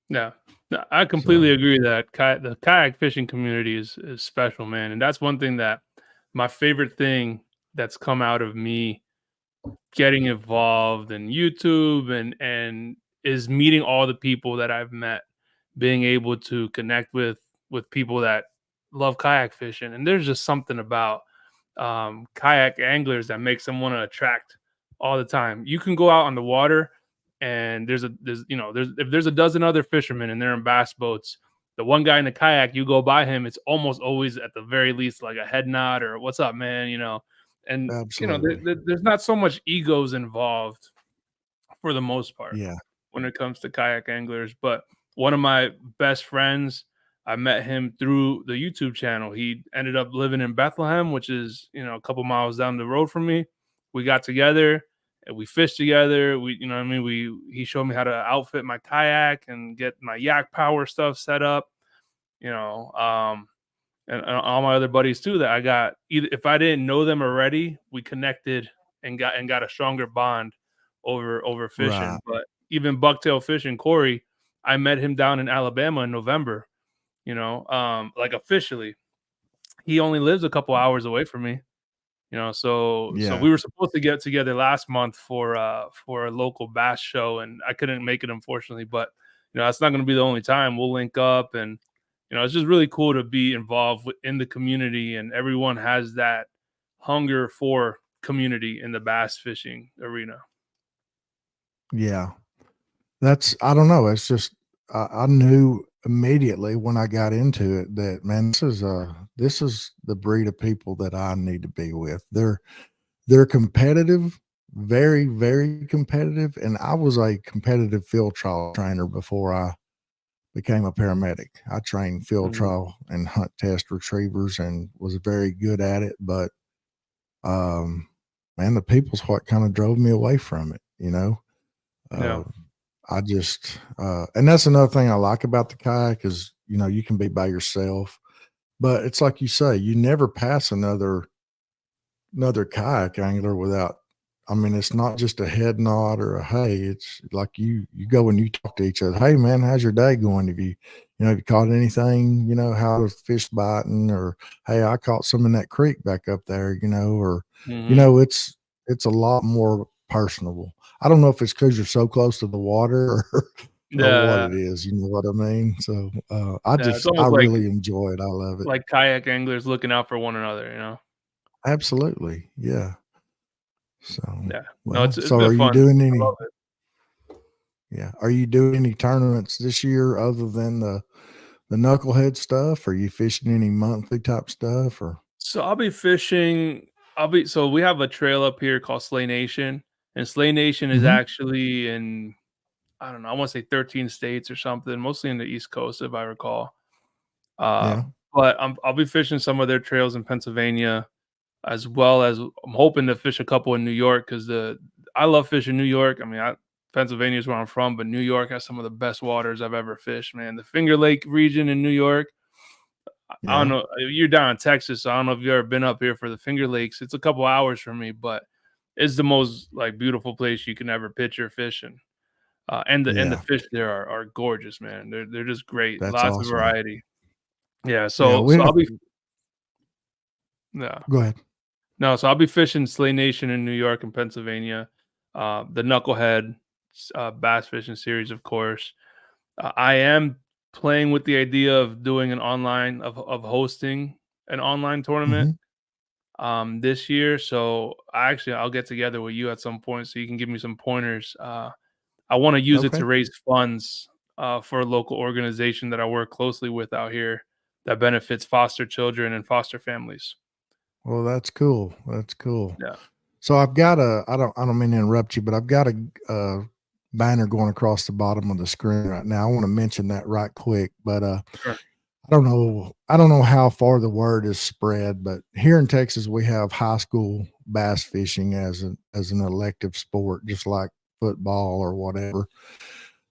[SPEAKER 3] Yeah. No, I completely
[SPEAKER 2] So,
[SPEAKER 3] agree that the kayak fishing community is special, man. And that's one thing that my favorite thing that's come out of me getting involved in YouTube and is meeting all the people that I've met, being able to connect with people that love kayak fishing. And there's just something about kayak anglers that makes them want to attract all the time. You can go out on the water and there's if there's a dozen other fishermen and they're in bass boats, the one guy in the kayak, you go by him, it's almost always at the very least like a head nod or what's up, man. And
[SPEAKER 2] absolutely.
[SPEAKER 3] there's not so much egos involved for the most part
[SPEAKER 2] Yeah.
[SPEAKER 3] when it comes to kayak anglers. But one of my best friends, I met him through the YouTube channel. He ended up living in Bethlehem, which is, a couple miles down the road from me. We got together and we fished together. What I mean? He showed me how to outfit my kayak and get my yak power stuff set up, you know. And all my other buddies too that I got, either if I didn't know them already, we connected and got a stronger bond over
[SPEAKER 2] Right.
[SPEAKER 3] fishing. But even bucktail fishing, Corey, I met him down in Alabama in November, like officially. he only lives a couple hours away from me. So
[SPEAKER 2] Yeah.
[SPEAKER 3] we were supposed to get together last month for a local bass show, and I couldn't make it, unfortunately. But that's not going to be the only time. We'll link up, and it's just really cool to be involved in the community, and everyone has that hunger for community in the bass fishing arena.
[SPEAKER 2] Yeah. I don't know. It's just, I knew immediately when I got into it that, man, this is the breed of people that I need to be with. They're competitive, very, very competitive. And I was a competitive field trial trainer before I became a paramedic. I trained field
[SPEAKER 3] Mhm.
[SPEAKER 2] trial and hunt test retrievers and was very good at it. But, man, the people's what kind of drove me away from it,
[SPEAKER 3] Yeah.
[SPEAKER 2] Uh, I just, and that's another thing I like about the kayak is, you can be by yourself, but it's like you say, you never pass another kayak angler without, I mean, it's not just a head nod or a, hey, it's like you go and you talk to each other. Hey man, how's your day going? Have you caught anything, how the fish biting, or, hey, I caught some in that creek back up there, or,
[SPEAKER 3] Mhm.
[SPEAKER 2] it's a lot more personable. I don't know if it's because you're so close to the water or what
[SPEAKER 3] Yeah.
[SPEAKER 2] it is, you know what I mean? So,
[SPEAKER 3] Yeah. It's
[SPEAKER 2] I
[SPEAKER 3] almost
[SPEAKER 2] really enjoy it. I love it.
[SPEAKER 3] like kayak anglers looking out for one another.
[SPEAKER 2] Absolutely. Yeah. So,
[SPEAKER 3] Yeah. No,
[SPEAKER 2] well,
[SPEAKER 3] it's
[SPEAKER 2] so
[SPEAKER 3] been
[SPEAKER 2] are you
[SPEAKER 3] fun.
[SPEAKER 2] doing
[SPEAKER 3] I love
[SPEAKER 2] any,
[SPEAKER 3] it.
[SPEAKER 2] yeah, are you doing any tournaments this year other than the knucklehead stuff? Are you fishing any monthly type stuff or?
[SPEAKER 3] So I'll be fishing. So we have a trail up here called Slay Nation, and Slay Nation is
[SPEAKER 2] Mhm.
[SPEAKER 3] actually in, I don't know, I want to say 13 states or something, mostly in the East Coast, if I recall. Uh,
[SPEAKER 2] Yeah.
[SPEAKER 3] but I'll be fishing some of their trails in Pennsylvania, as well as I'm hoping to fish a couple in New York because I love fishing New York. I mean, Pennsylvania is where I'm from, but New York has some of the best waters I've ever fished, man. The Finger Lake region in New York. I don't
[SPEAKER 2] Yeah.
[SPEAKER 3] know. You're down in Texas, so I don't know if you've ever been up here for the Finger Lakes. It's a couple hours from me, but it's the most like beautiful place you can ever picture fishing. And the
[SPEAKER 2] Yeah.
[SPEAKER 3] fish there are gorgeous, man. They're just great.
[SPEAKER 2] That's
[SPEAKER 3] Lots of
[SPEAKER 2] awesome.
[SPEAKER 3] variety. Yeah.
[SPEAKER 2] Yeah.
[SPEAKER 3] So I'll be yeah.
[SPEAKER 2] Go ahead.
[SPEAKER 3] No, so I'll be fishing Slay Nation in New York and Pennsylvania. The Knucklehead bass fishing series, of course. I am playing with the idea of doing an online of hosting an online tournament
[SPEAKER 2] Hmm.
[SPEAKER 3] this year. So I'll get together with you at some point so you can give me some pointers. I want to use it to
[SPEAKER 2] Okay.
[SPEAKER 3] raise funds for a local organization that I work closely with out here that benefits foster children and foster families.
[SPEAKER 2] Well, that's cool. That's cool.
[SPEAKER 3] Yeah.
[SPEAKER 2] So I don't mean to interrupt you, but I've got a banner going across the bottom of the screen right now. I want to mention that right quick, but,
[SPEAKER 3] Sure.
[SPEAKER 2] I don't know how far the word is spread, but here in Texas, we have high school bass fishing as an elective sport, just like football or whatever.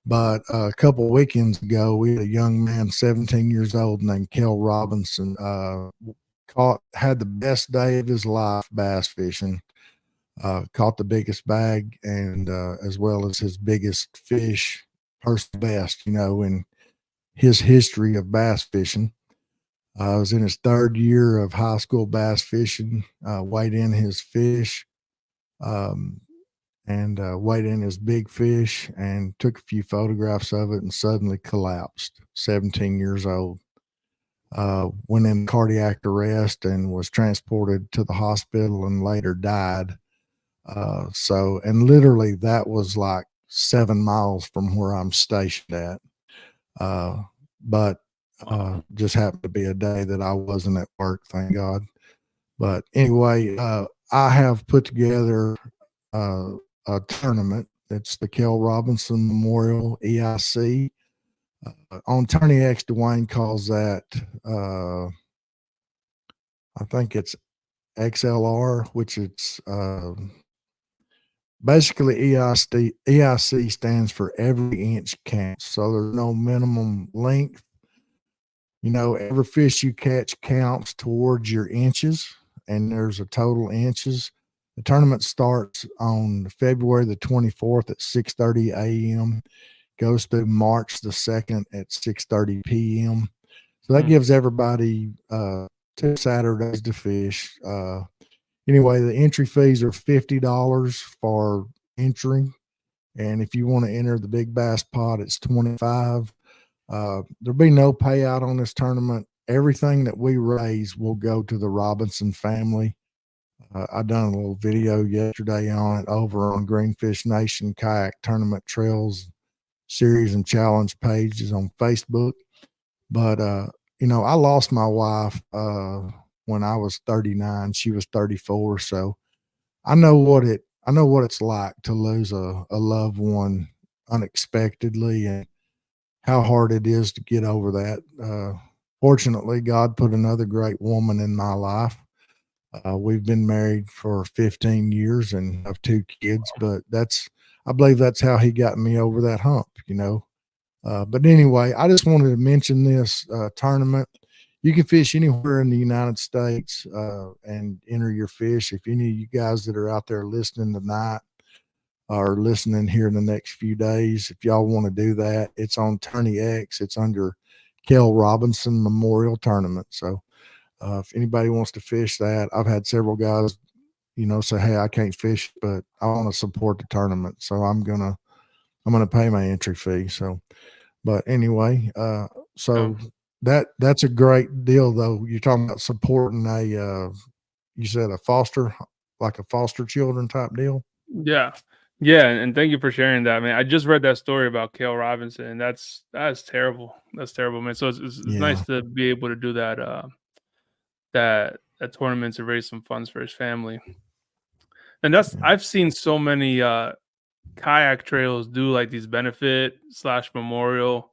[SPEAKER 2] But a couple of weekends ago, we had a young man, 17 years old, named Kel Robinson, had the best day of his life bass fishing. Caught the biggest bag and as well as his biggest fish, personal best, in his history of bass fishing. I was in his third year of high school bass fishing, weighed in his fish, um, and weighed in his big fish and took a few photographs of it and suddenly collapsed, 17 years old. Went in cardiac arrest and was transported to the hospital and later died. And literally that was like 7 miles from where I'm stationed at. Uh, but
[SPEAKER 3] Wow.
[SPEAKER 2] just happened to be a day that I wasn't at work, thank God. But anyway, I have put together uh, a tournament. It's the Kel Robinson Memorial EIC. On Tony X, Dwayne calls that, I think it's XLR, which it's basically EIC stands for every inch counts. So there's no minimum length. Every fish you catch counts towards your inches, and there's a total inches. The tournament starts on February the 24th at 6:30 a.m., goes through March the 2nd at 6:30 p.m. So that
[SPEAKER 3] Hmm.
[SPEAKER 2] gives everybody 2 Saturdays to fish. Anyway, the entry fees are $50 for entering, and if you want to enter the big bass pot, it's 25. There'll be no payout on this tournament. Everything that we raise will go to the Robinson family. I done a little video yesterday on it over on Greenfish Nation Kayak Tournament Trails series and challenge pages on Facebook. But I lost my wife when I was 39. She was 34. So I know what it's like to lose a loved one unexpectedly, and how hard it is to get over that. Fortunately, God put another great woman in my life. We've been married for 15 years and have 2 kids, but I believe that's how he got me over that hump. But anyway, I just wanted to mention this tournament. You can fish anywhere in the United States and enter your fish. If any of you guys that are out there listening tonight are listening here in the next few days, if y'all want to do that, it's on Tourney X. It's under Kel Robinson Memorial Tournament. So if anybody wants to fish that, I've had several guys, say, "Hey, I can't fish, but I want to support the tournament, so I'm gonna pay my entry fee." So, but anyway, so that's a great deal, though. You're talking about supporting you said a foster children type deal.
[SPEAKER 3] Yeah. Yeah, and thank you for sharing that, man. I just read that story about Kale Robinson, and that's terrible. That's terrible, man. So it's nice
[SPEAKER 2] Yeah,
[SPEAKER 3] to be able to do that that tournament to raise some funds for his family. And I've seen so many kayak trails do like these benefit / memorial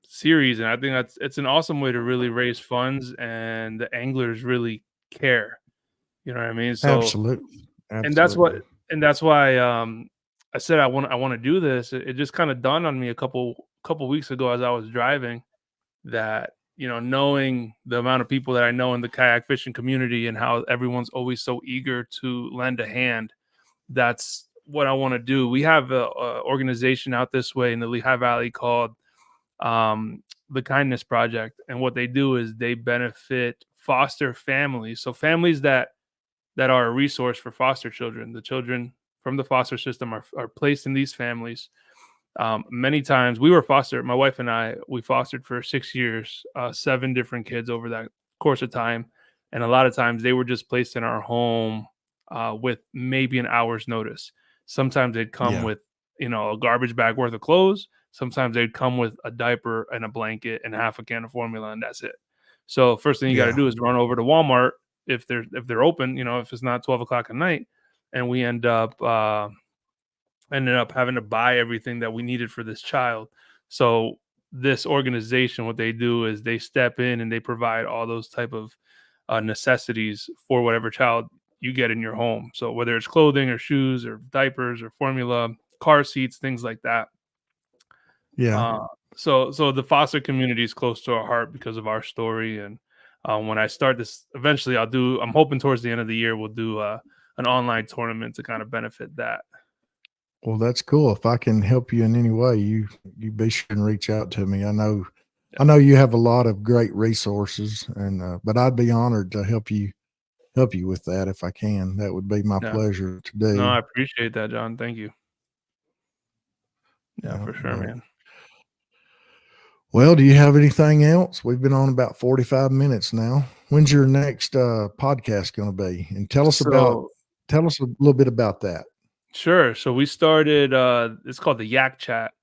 [SPEAKER 3] series, and I think it's an awesome way to really raise funds, and the anglers really care. You know what I mean? So
[SPEAKER 2] absolutely,
[SPEAKER 3] and that's what
[SPEAKER 2] absolutely.
[SPEAKER 3] and that's why I said I want to do this. It just kind of dawned on me a couple weeks ago as I was driving that knowing the amount of people that I know in the kayak fishing community and how everyone's always so eager to lend a hand, that's what I want to do. We have a organization out this way in the Lehigh Valley called the Kindness Project, and what they do is they benefit foster families, so families that are a resource for foster children. The children from the foster system are placed in these families. Many times we were fostered, my wife and we fostered for 6 years, 7 different kids over that course of time. And a lot of times they were just placed in our home with maybe an hour's notice. Sometimes they'd come
[SPEAKER 2] Yeah,
[SPEAKER 3] with, a garbage bag worth of clothes. Sometimes they'd come with a diaper and a blanket and half a can of formula, and that's it. So first thing you got to
[SPEAKER 2] yeah,
[SPEAKER 3] do is run over to Walmart if they're open, if it's not 12 o'clock at night, and we ended up having to buy everything that we needed for this child. So this organization, what they do is they step in and they provide all those type of necessities for whatever child you get in your home. So whether it's clothing or shoes or diapers or formula, car seats, things like that.
[SPEAKER 2] yeah.
[SPEAKER 3] Uh, so the foster community is close to our heart because of our story. And when I start this, eventually I'm hoping towards the end of the year, we'll do an online tournament to kind of benefit that.
[SPEAKER 2] Well, that's cool. If I can help you in any way, you be sure and reach out to me. I know you have a lot of great resources, and but I'd be honored to help you with that if I can. That would be my
[SPEAKER 3] Yeah.
[SPEAKER 2] pleasure to
[SPEAKER 3] No,
[SPEAKER 2] do.
[SPEAKER 3] I appreciate that, John. Thank you. Yeah,
[SPEAKER 2] Yeah,
[SPEAKER 3] for sure,
[SPEAKER 2] but
[SPEAKER 3] man.
[SPEAKER 2] well, do you have anything else? We've been on about 45 minutes now. When's your next podcast going to be? And tell us
[SPEAKER 3] So
[SPEAKER 2] a little bit about that.
[SPEAKER 3] sure. So we started it's called the Yak Chat.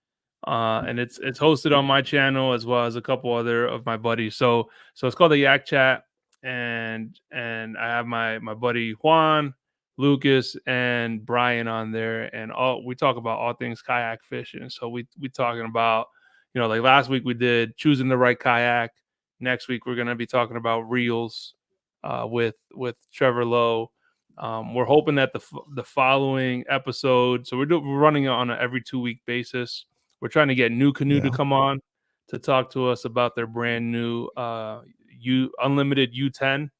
[SPEAKER 3] And it's hosted on my channel as well as a couple other of my buddies. So it's called the Yak Chat, and I have my buddy Juan, Lucas, and Brian on there, and we talk about all things kayak fishing. So we talking about, like last week we did choosing the right kayak. Next week we're gonna be talking about reels with Trevor Lowe. We're hoping that the following episode, so we're running it on an every 2 week basis. We're trying to get New Canoe to
[SPEAKER 2] Yeah.
[SPEAKER 3] come on to talk to us about their brand new unlimited U10,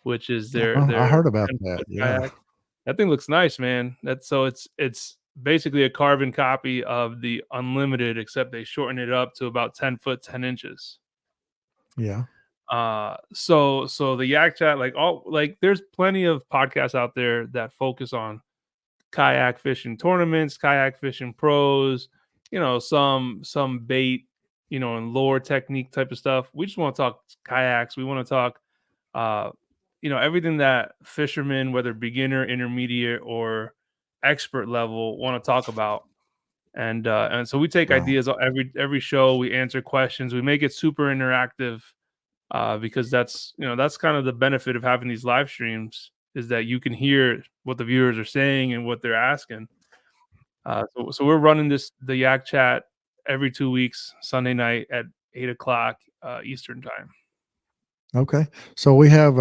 [SPEAKER 3] which is
[SPEAKER 2] I
[SPEAKER 3] their
[SPEAKER 2] heard about that.
[SPEAKER 3] 10-foot
[SPEAKER 2] Yeah.
[SPEAKER 3] kayak. That thing looks nice, man. It's basically a carbon copy of the unlimited, except they shorten it up to about 10 foot 10 inches.
[SPEAKER 2] Yeah.
[SPEAKER 3] So the Yak Chat, there's plenty of podcasts out there that focus on kayak fishing tournaments, kayak fishing pros, some bait, and lure technique type of stuff. We just want to talk kayaks. We want to talk, uh, everything that fishermen, whether beginner, intermediate, or expert level, want to talk about. And so we take
[SPEAKER 2] Right.
[SPEAKER 3] ideas every show. We answer questions. We make it super interactive, because that's kind of the benefit of having these live streams, is that you can hear what the viewers are saying and what they're asking. So we're running the Yak Chat every 2 weeks, Sunday night at 8 o'clock Eastern time.
[SPEAKER 2] Okay. So we have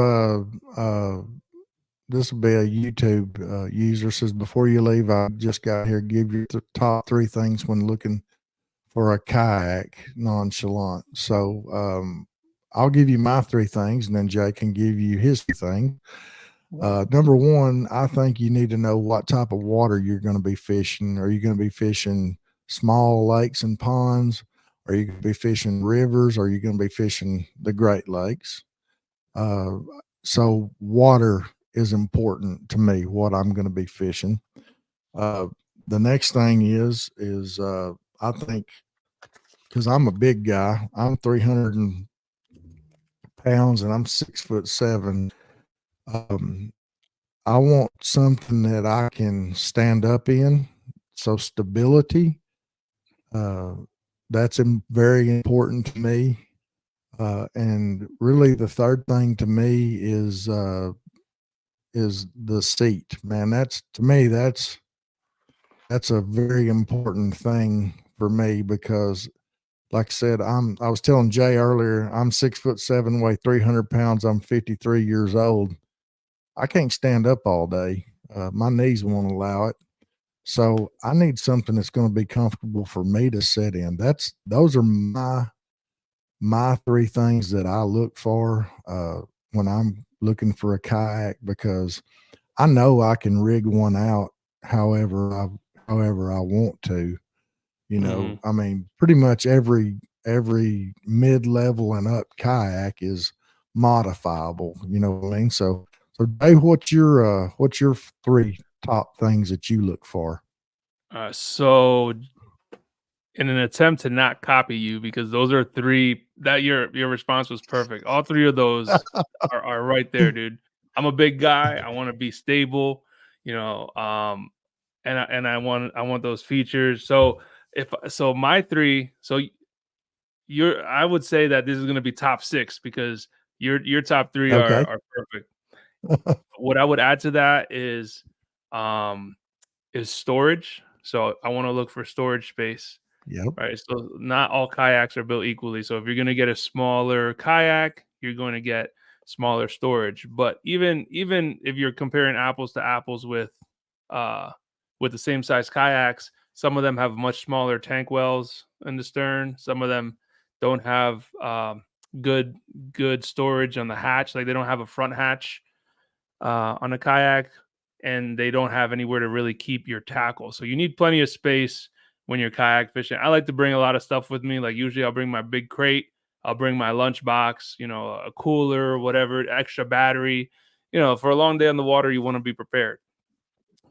[SPEAKER 2] this will be a YouTube user says, before you leave, I just got here. Give you the top 3 things when looking for a kayak nonchalant. So I'll give you my 3 things, and then Jay can give you his 3 things. Number 1, I think you need to know what type of water you're going to be fishing. Are you going to be fishing small lakes and ponds? Are you going to be fishing rivers? Are you going to be fishing the Great Lakes? So water is important to me, what I'm going to be fishing. The next thing is I think, because I'm a big guy, I'm 300 pounds and I'm 6'7". I want something that I can stand up in. So stability, that's very important to me. And really the third thing to me is the seat, man. That's, to me, that's a very important thing for me, because like I said, I was telling Jay earlier, I'm 6'7", weigh 300 pounds. I'm 53 years old. I can't stand up all day. My knees won't allow it. So I need something that's going to be comfortable for me to sit in. Those are my 3 things that I look for when I'm looking for a kayak, because I know I can rig one out however I want to.
[SPEAKER 3] Mhm.
[SPEAKER 2] I mean, pretty much every mid-level and up kayak is modifiable. You know what I mean? So Dave, what's your 3 top things that you look for?
[SPEAKER 3] So in an attempt to not copy you, because those are 3 that your response was perfect. All 3 of those are right there, dude. I'm a big guy. I want to be stable, you know, and I want those features. So my 3, I would say that this is going to be top 6, because your top 3 are
[SPEAKER 2] Okay.
[SPEAKER 3] are perfect. What I would add to that um is storage. So I want to look for storage space.
[SPEAKER 2] Yep.
[SPEAKER 3] Right. So not all kayaks are built equally. So if you're going to get a smaller kayak, you're going to get smaller storage. But even if you're comparing apples to apples uh with the same size kayaks, some of them have much smaller tank wells in the stern. Some of them don't have good good storage on the hatch. Like they don't have a front hatch on a kayak, and they don't have anywhere to really keep your tackle. So you need plenty of space when you're kayak fishing. I like to bring a lot of stuff with me. Like usually I'll bring my big crate, I'll bring my lunch box, a cooler, whatever, extra battery. For a long day on the water, you want to be prepared.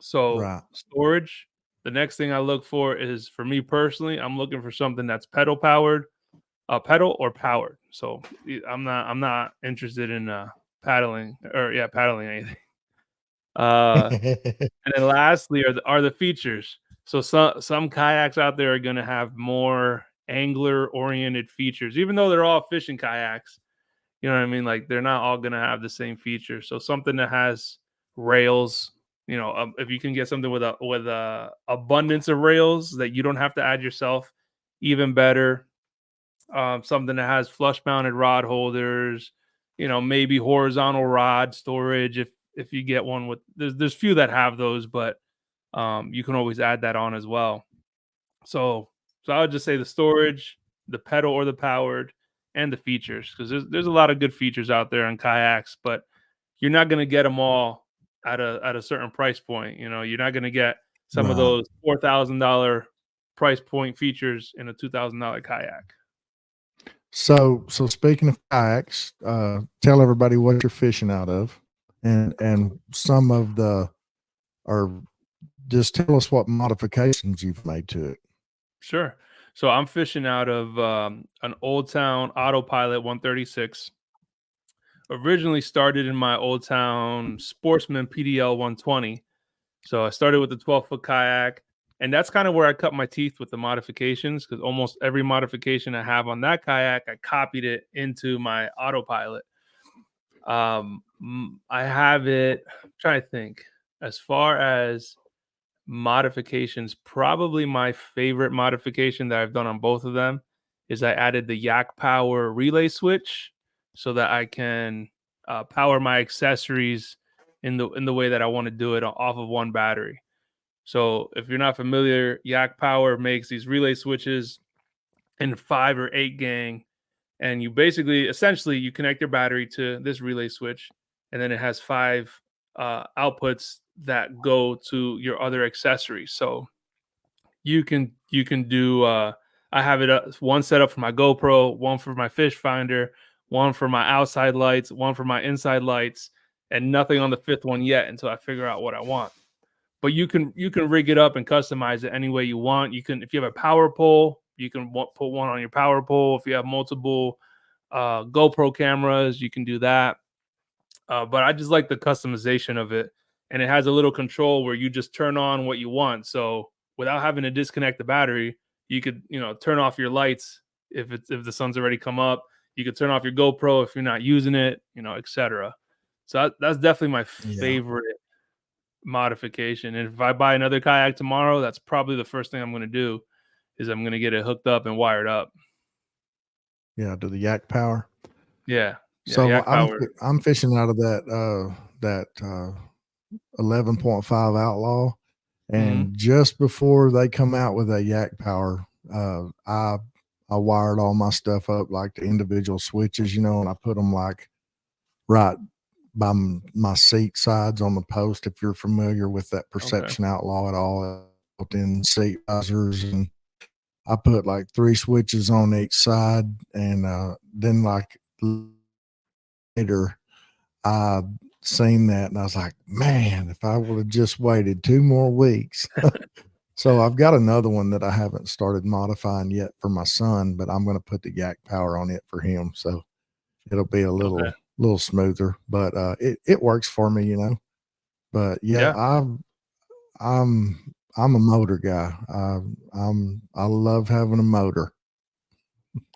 [SPEAKER 3] So
[SPEAKER 2] Right.
[SPEAKER 3] storage. The next thing I look for is, for me personally, I'm looking for something that's pedal powered, pedal or powered. So I'm not interested in paddling anything. Uh, and then lastly are the features. So some kayaks out there are going to have more angler oriented features, even though they're all fishing kayaks. You know what I mean? Like they're not all going to have the same features. So something that has rails. If you can get something with a abundance of rails that you don't have to add yourself, even better. Something that has flush mounted rod holders, maybe horizontal rod storage, if you get one with, there's few that have those, but you can always add that on as well. So I would just say the storage, the pedal or the powered, and the features, because there's a lot of good features out there on kayaks, but you're not going to get them all at a certain price point. You're not going to get some of
[SPEAKER 2] Right.
[SPEAKER 3] those $4,000 price point features in a $2,000 kayak.
[SPEAKER 2] So speaking of kayaks, tell everybody what you're fishing out of, and some of the, or just tell us what modifications you've made to it.
[SPEAKER 3] Sure. So I'm fishing out of an Old Town Autopilot 136. Originally started in my Old Town Sportsman PDL 120. So I started with the 12-foot kayak, and that's kind of where I cut my teeth with the modifications, because almost every modification I have on that kayak, I copied it into my Autopilot. I have it. I'm trying to think. As far as modifications, probably my favorite modification that I've done on both of them is I added the Yak Power relay switch so that I can power my accessories in the way that I want to do it off of one battery. So if you're not familiar, Yak Power makes these relay switches in 5 or 8 gang, and you basically essentially you connect your battery to this relay switch, and then it has 5 outputs that go to your other accessories. So you can do I have it one set up for my GoPro, one for my fish finder, one for my outside lights, one for my inside lights, and nothing on the 5th one yet until I figure out what I want. But you can rig it up and customize it any way you want. You can, if you have a power pole, you can put one on your power pole. If you have multiple GoPro cameras, you can do that. But I just like the customization of it, and it has a little control where you just turn on what you want. So without having to disconnect the battery, you could turn off your lights if the sun's already come up. You could turn off your GoPro if you're not using it, etc. So that's definitely my
[SPEAKER 2] Yeah.
[SPEAKER 3] favorite modification. And if I buy another kayak tomorrow, that's probably the first thing I'm going to do is I'm going to get it hooked up and wired up.
[SPEAKER 2] Yeah. To the Yak Power.
[SPEAKER 3] Yeah. Yeah.
[SPEAKER 2] So
[SPEAKER 3] Yak Power.
[SPEAKER 2] I'm fishing out of that 11.5 Outlaw,
[SPEAKER 3] Mhm.
[SPEAKER 2] and just before they come out with a Yak Power, I wired all my stuff up like the individual switches, and I put them like right by my seat sides on the post. If you're familiar with that
[SPEAKER 3] Okay.
[SPEAKER 2] Perception Outlaw at all, built-in seat risers, and I put like 3 switches on each side, and then like later I seen that and I was like, man, if I would have just waited 2 more weeks. So I've got another one that I haven't started modifying yet for my son, but I'm going to put the Yak Power on it for him. So it'll be a
[SPEAKER 3] Okay.
[SPEAKER 2] little smoother, but it works for me. But yeah,
[SPEAKER 3] Yeah.
[SPEAKER 2] I'm a motor guy. I love having a motor.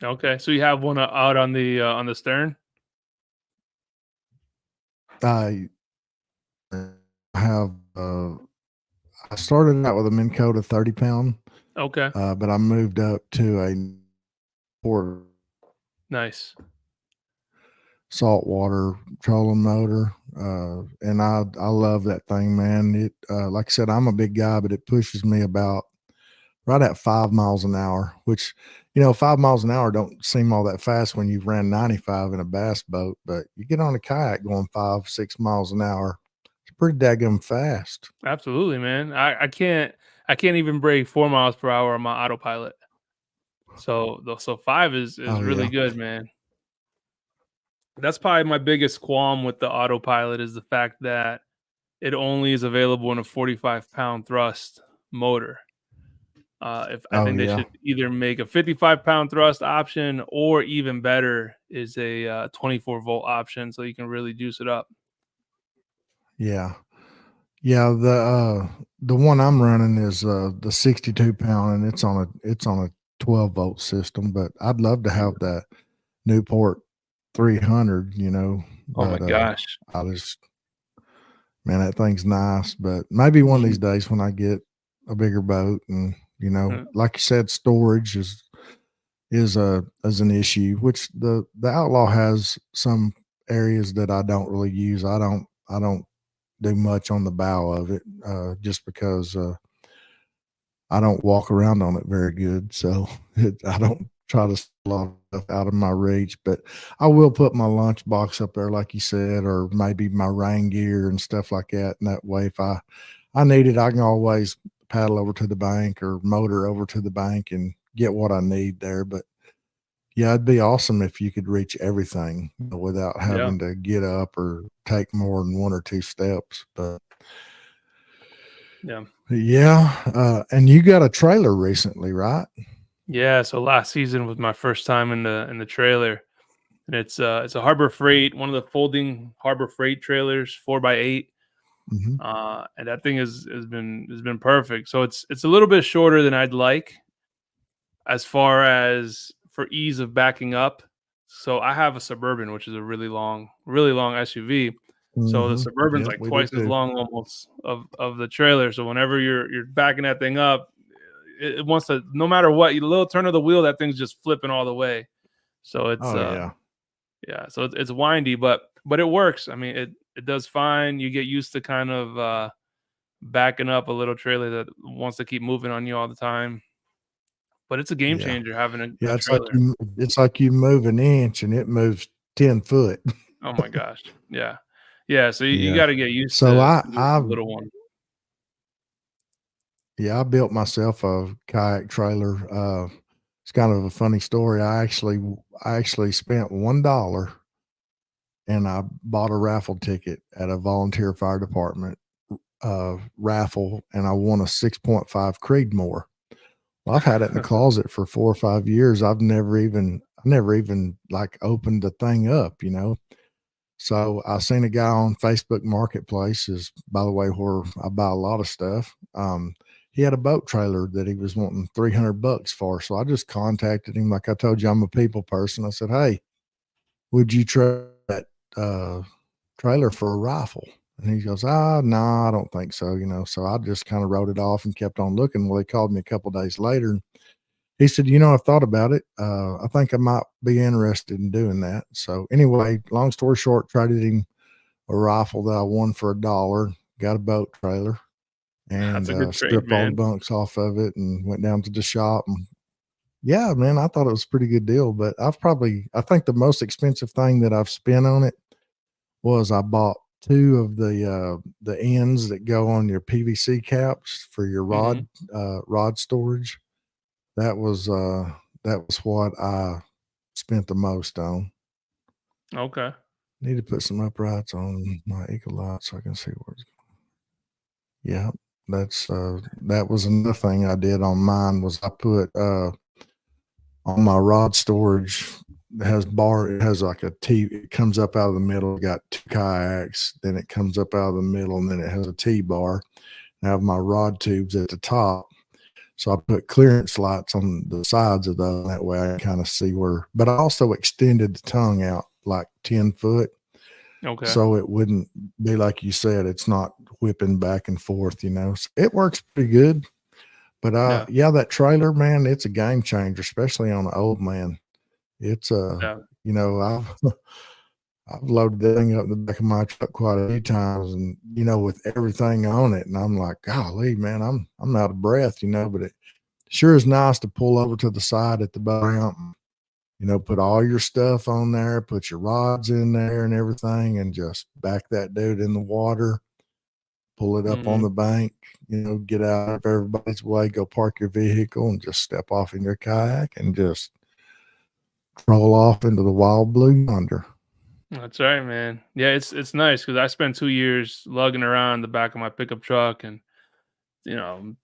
[SPEAKER 3] Okay. So you have one out on the stern?
[SPEAKER 2] I have I started out with a Minn Kota 30-pound,
[SPEAKER 3] Okay.
[SPEAKER 2] but I moved up to a port
[SPEAKER 3] Nice.
[SPEAKER 2] saltwater trolling motor, and I love that thing, man. It like I said, I'm a big guy, but it pushes me about right at 5 miles an hour, which 5 miles an hour don't seem all that fast when you've ran 95 in a bass boat, but you get on a kayak going 5-6 miles an hour, it's pretty daggum fast.
[SPEAKER 3] Absolutely, man. I can't even break 4 miles per hour on my autopilot. So 5 is
[SPEAKER 2] Oh
[SPEAKER 3] really
[SPEAKER 2] yeah.
[SPEAKER 3] good, man. That's probably my biggest qualm with the autopilot is the fact that it only is available in a 45-pound thrust motor. If I
[SPEAKER 2] Oh
[SPEAKER 3] think they
[SPEAKER 2] yeah.
[SPEAKER 3] should either make a 55-pound thrust option, or even better is a 24-volt option, so you can really juice it up.
[SPEAKER 2] Yeah. Yeah, the one I'm running is the 62-pound, and it's on a 12-volt system, but I'd love to have that Newport 300,
[SPEAKER 3] Oh my
[SPEAKER 2] but
[SPEAKER 3] gosh.
[SPEAKER 2] I just, man, that thing's nice, but maybe one of
[SPEAKER 3] Mhm.
[SPEAKER 2] these days when I get a bigger boat, and
[SPEAKER 3] Uh,
[SPEAKER 2] like you said, storage is an issue, which the Outlaw has some areas that I don't really use. I don't do much on the bow of it, just because I don't walk around on it very good. So I don't try to steal a lot of stuff out of my reach, but I will put my lunch box up there, like you said, or maybe my rain gear and stuff like that. And that way, if I need it, I can always paddle over to the bank or motor over to the bank and get what I need there. But Yeah, it'd be awesome if you could reach everything without
[SPEAKER 3] Yeah.
[SPEAKER 2] having to get up or take more than 1 or 2 steps, but
[SPEAKER 3] Yeah.
[SPEAKER 2] yeah, and you got a trailer recently, right?
[SPEAKER 3] Yeah. So last season was my first time in the trailer. And it's a Harbor Freight, one of the folding Harbor Freight trailers, 4x8.
[SPEAKER 2] Mhm.
[SPEAKER 3] And that thing has been perfect. So it's a little bit shorter than I'd like as far as for ease of backing up. So I have a Suburban, which is a really long SUV. So the
[SPEAKER 2] Mhm.
[SPEAKER 3] Suburban's
[SPEAKER 2] Yep,
[SPEAKER 3] like
[SPEAKER 2] we do
[SPEAKER 3] twice as
[SPEAKER 2] too.
[SPEAKER 3] long almost of the trailer. So whenever you're backing that thing up, it wants to, no matter what, you little turn of the wheel, that thing's just flipping all the way. So it's
[SPEAKER 2] Oh, yeah.
[SPEAKER 3] yeah, so it's windy, but it works. I mean, it does fine. You get used to kind of backing up a little trailer that wants to keep moving on you all the time. But it's a game
[SPEAKER 2] Yeah.
[SPEAKER 3] changer having a
[SPEAKER 2] Yeah,
[SPEAKER 3] trailer.
[SPEAKER 2] it's like you move an inch and it moves 10 foot.
[SPEAKER 3] Oh my gosh. Yeah. Yeah, so you
[SPEAKER 2] Yeah.
[SPEAKER 3] gotta get used
[SPEAKER 2] So
[SPEAKER 3] to
[SPEAKER 2] I
[SPEAKER 3] the
[SPEAKER 2] I
[SPEAKER 3] little one.
[SPEAKER 2] yeah, I built myself a kayak trailer. It's kind of a funny story. I actually spent $1 and I bought a raffle ticket at a volunteer fire department raffle, and I won a 6.5 Creedmoor. Well, I've had it in the closet for 4 or 5 years. I never even like opened the thing up, you know. So I seen a guy on Facebook Marketplace, is by the way where I buy a lot of stuff. He had a boat trailer that he was wanting $300 for. So I just contacted him. Like I told you, I'm a people person. I said, "Hey, would you trade that uh, trailer for a rifle?" And he goes, no, I don't think so. You know, so I just kind of wrote it off and kept on looking. Well, he called me a couple of days later and he said, I've thought about it. I think I might be interested in doing that. So anyway, long story short, traded him a rifle that I won for $1, got a boat trailer
[SPEAKER 3] That's
[SPEAKER 2] and
[SPEAKER 3] a good trade,
[SPEAKER 2] stripped all the
[SPEAKER 3] man.
[SPEAKER 2] bunks off of it and went down to the shop. And yeah, man, I thought it was a pretty good deal, but I think the most expensive thing that I've spent on it was I bought 2 of the ends that go on your PVC caps for your
[SPEAKER 3] Mhm.
[SPEAKER 2] rod storage. That was, that was what I spent the most on.
[SPEAKER 3] Okay.
[SPEAKER 2] Need to put some uprights on my Ecolite so I can see where it's going. Yeah, that was another thing I did on mine was I put, on my rod storage, it has like a T, it comes up out of the middle, got 2 kayaks, then it comes up out of the middle, and then it has a T-bar. I have my rod tubes at the top. So I put clearance lights on the sides of those. That way I can kind of see where, but I also extended the tongue out like 10 foot.
[SPEAKER 3] Okay.
[SPEAKER 2] So it wouldn't be like you said, it's not whipping back and forth, you know. So it works pretty good. But
[SPEAKER 3] Yeah.
[SPEAKER 2] yeah, that trailer, man, it's a game changer, especially on an old man. It's
[SPEAKER 3] Yeah.
[SPEAKER 2] I've I've loaded that thing up in the back of my truck quite a few times, and with everything on it, and I'm like, golly, man, I'm out of breath, but it sure is nice to pull over to the side at the boat ramp, and, put all your stuff on there, put your rods in there and everything, and just back that dude in the water, pull it up on
[SPEAKER 3] Mhm.
[SPEAKER 2] the bank, get out of everybody's way, go park your vehicle, and just step off in your kayak and just troll off into the wild blue yonder.
[SPEAKER 3] That's right, man. Yeah, it's nice because I spent 2 years lugging around the back of my pickup truck and,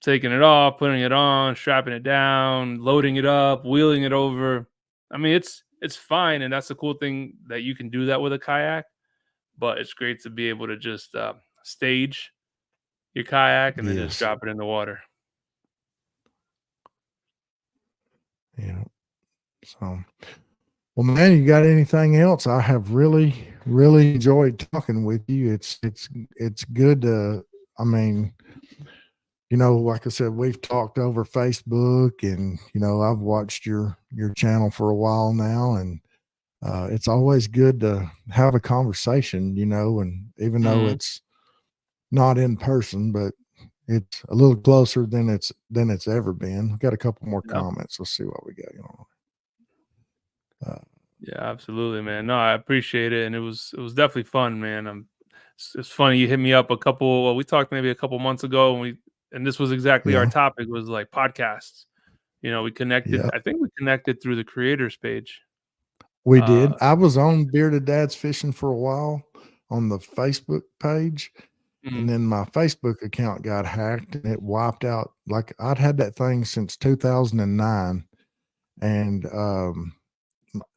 [SPEAKER 3] taking it off, putting it on, strapping it down, loading it up, wheeling it over. I mean, it's fine, and that's the cool thing that you can do that with a kayak, but it's great to be able to just, stage your kayak and then just
[SPEAKER 2] Yes.
[SPEAKER 3] drop it in the water.
[SPEAKER 2] Yeah. So, well, man, you got anything else? I have really, really enjoyed talking with you. It's good to, I mean, like I said, we've talked over Facebook, and I've watched your channel for a while now, and it's always good to have a conversation, and even though
[SPEAKER 3] Mhm.
[SPEAKER 2] it's not in person, but it's a little closer than it's ever been. We got a couple more
[SPEAKER 3] Yeah.
[SPEAKER 2] comments. Let's see what we got going on.
[SPEAKER 3] Yeah, absolutely, man. No, I appreciate it, and it was definitely fun, man. It's funny you hit me up a couple. Well, we talked maybe a couple months ago, and this was exactly our
[SPEAKER 2] Yeah.
[SPEAKER 3] topic was like podcasts. We connected.
[SPEAKER 2] Yeah.
[SPEAKER 3] I think we connected through the creators page.
[SPEAKER 2] We did.
[SPEAKER 3] Uh,
[SPEAKER 2] I was on Bearded Dad's Fishing for a while on the Facebook page,
[SPEAKER 3] mm,
[SPEAKER 2] and then my Facebook account got hacked and it wiped out. Like I'd had that thing since 2009, and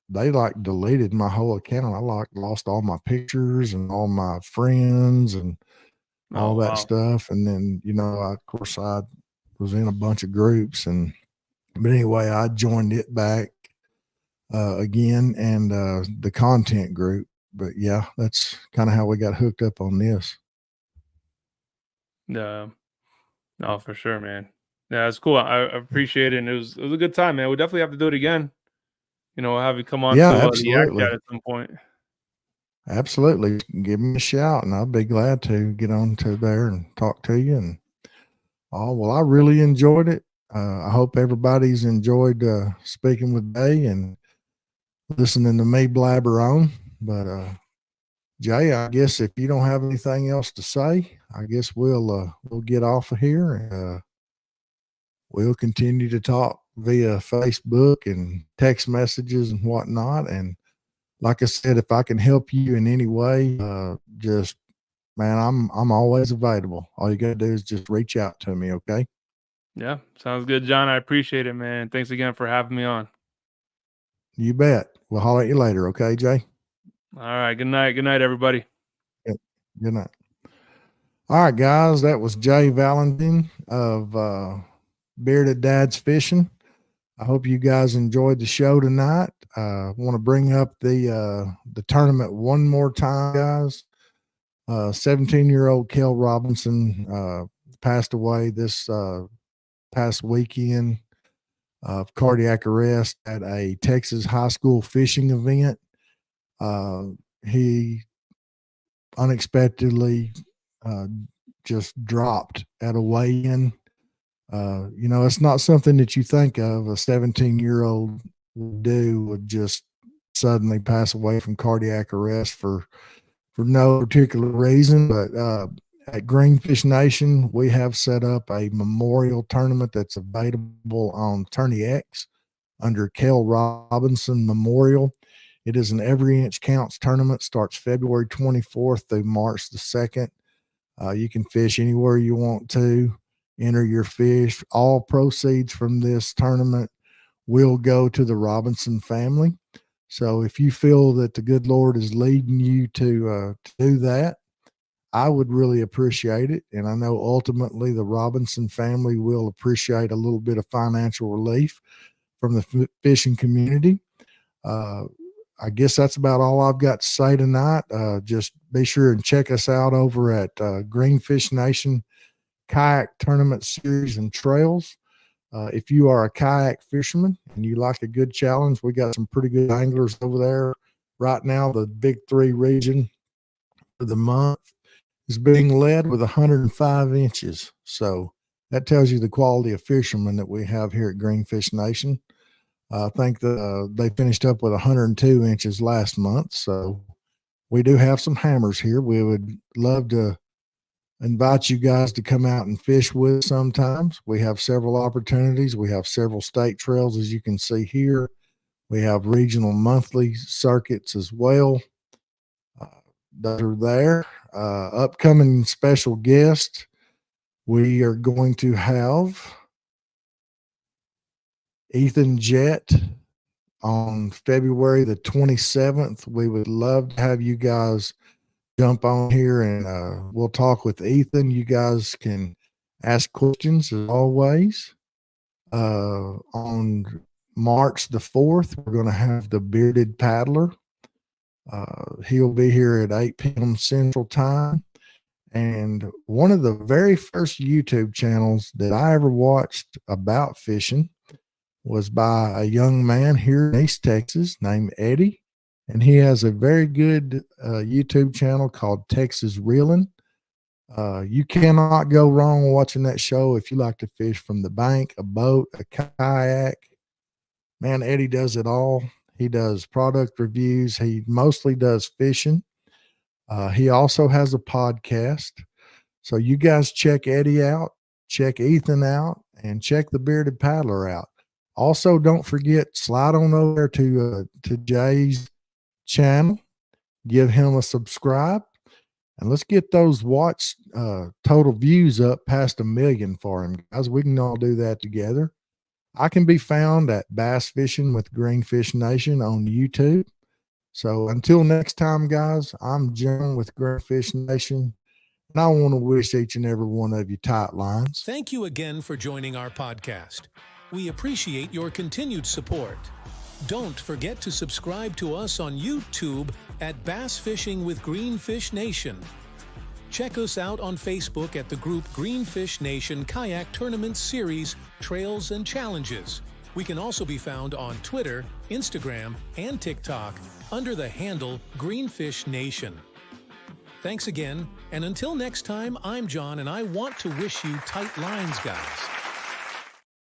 [SPEAKER 2] they like deleted my whole account. I like lost all my pictures and all my friends and
[SPEAKER 3] oh
[SPEAKER 2] all that
[SPEAKER 3] wow.
[SPEAKER 2] stuff. And then, of course, I was in a bunch of groups, but anyway, I joined it back again, and the content group. But yeah, that's kind of how we got hooked up on this.
[SPEAKER 3] Yeah. No, for sure, man. Yeah, it's cool. I appreciate it. And it was a good time, man. We'll definitely have to do it again. I'll have you come on
[SPEAKER 2] Yeah,
[SPEAKER 3] to the Yak Chat
[SPEAKER 2] absolutely.
[SPEAKER 3] at some point.
[SPEAKER 2] Absolutely. Give me a shout, and I'll be glad to get on to there and talk to you. And well, I really enjoyed it. I hope everybody's enjoyed speaking with Jay and listening to me blabber on. But Jay, I guess if you don't have anything else to say, I guess we'll get off of here, and we'll continue to talk via Facebook and text messages and whatnot. And like I said, if I can help you in any way, just man, I'm always available. All you gotta do is just reach out to me, okay?
[SPEAKER 3] Yeah, sounds good, John. I appreciate it, man. Thanks again for having me on.
[SPEAKER 2] You bet. We'll holler at you later, okay, Jay?
[SPEAKER 3] All right. Good night. Good night, everybody.
[SPEAKER 2] Yep. Good night. All right, guys, that was Jay Valentin of Bearded Dad's Fishing. I hope you guys enjoyed the show tonight. I want to bring up the tournament one more time, guys. 17-year-old Kel Robinson passed away this past weekend of cardiac arrest at a Texas high school fishing event. He unexpectedly uh, just dropped at a weigh-in. It's not something that you think of a 17-year-old would just suddenly pass away from cardiac arrest for no particular reason. But at Greenfish Nation, we have set up a memorial tournament that's available on Tourney X under Kel Robinson Memorial. It is an every inch counts tournament, starts February 24th through March the 2nd. You can fish anywhere you want to, enter your fish. All proceeds from this tournament will go to the Robinson family. So if you feel that the good Lord is leading you to do that, I would really appreciate it. And I know ultimately the Robinson family will appreciate a little bit of financial relief from the fishing community. I guess that's about all I've got to say tonight. Just be sure and check us out over at Greenfish Nation Kayak Tournament Series and Trails. If you are a kayak fisherman and you like a good challenge, we got some pretty good anglers over there. Right now, the Big Three region for the month is being led with 105 inches. So that tells you the quality of fishermen that we have here at Greenfish Nation. I think they finished up with 102 inches last month. So we do have some hammers here. We would love to invite you guys to come out and fish with sometimes. We have several opportunities. We have several state trails, as you can see here. We have regional monthly circuits as well. That are there. Upcoming special guest, we are going to have Ethan Jett on February the 27th. We would love to have you guys jump on here and we'll talk with Ethan. You guys can ask questions as always. On March the 4th, we're going to have the Bearded Paddler. He'll be here at 8 p.m. Central Time. And one of the very first YouTube channels that I ever watched about fishing was by a young man here in East Texas named Eddie. And he has a very good YouTube channel called Texas Reelin'. You cannot go wrong watching that show if you like to fish from the bank, a boat, a kayak. Man, Eddie does it all. He does product reviews. He mostly does fishing. He also has a podcast. So you guys check Eddie out, check Ethan out, and check the Bearded Paddler out. Also, don't forget, slide on over to Jay's channel, give him a subscribe, and let's get those total views up past 1 million for him, guys. We can all do that together. I can be found at Bass Fishing with Greenfish Nation on YouTube. So until next time, guys, I'm John with Greenfish Nation, and I want to wish each and every one of you tight lines.
[SPEAKER 4] Thank you again for joining our podcast. We appreciate your continued support. Don't forget to subscribe to us on YouTube at Bass Fishing with Greenfish Nation. Check us out on Facebook at the group Greenfish Nation Kayak Tournament Series, Trails and Challenges. We can also be found on Twitter, Instagram, and TikTok under the handle Greenfish Nation. Thanks again, and until next time, I'm John, and I want to wish you tight lines, guys.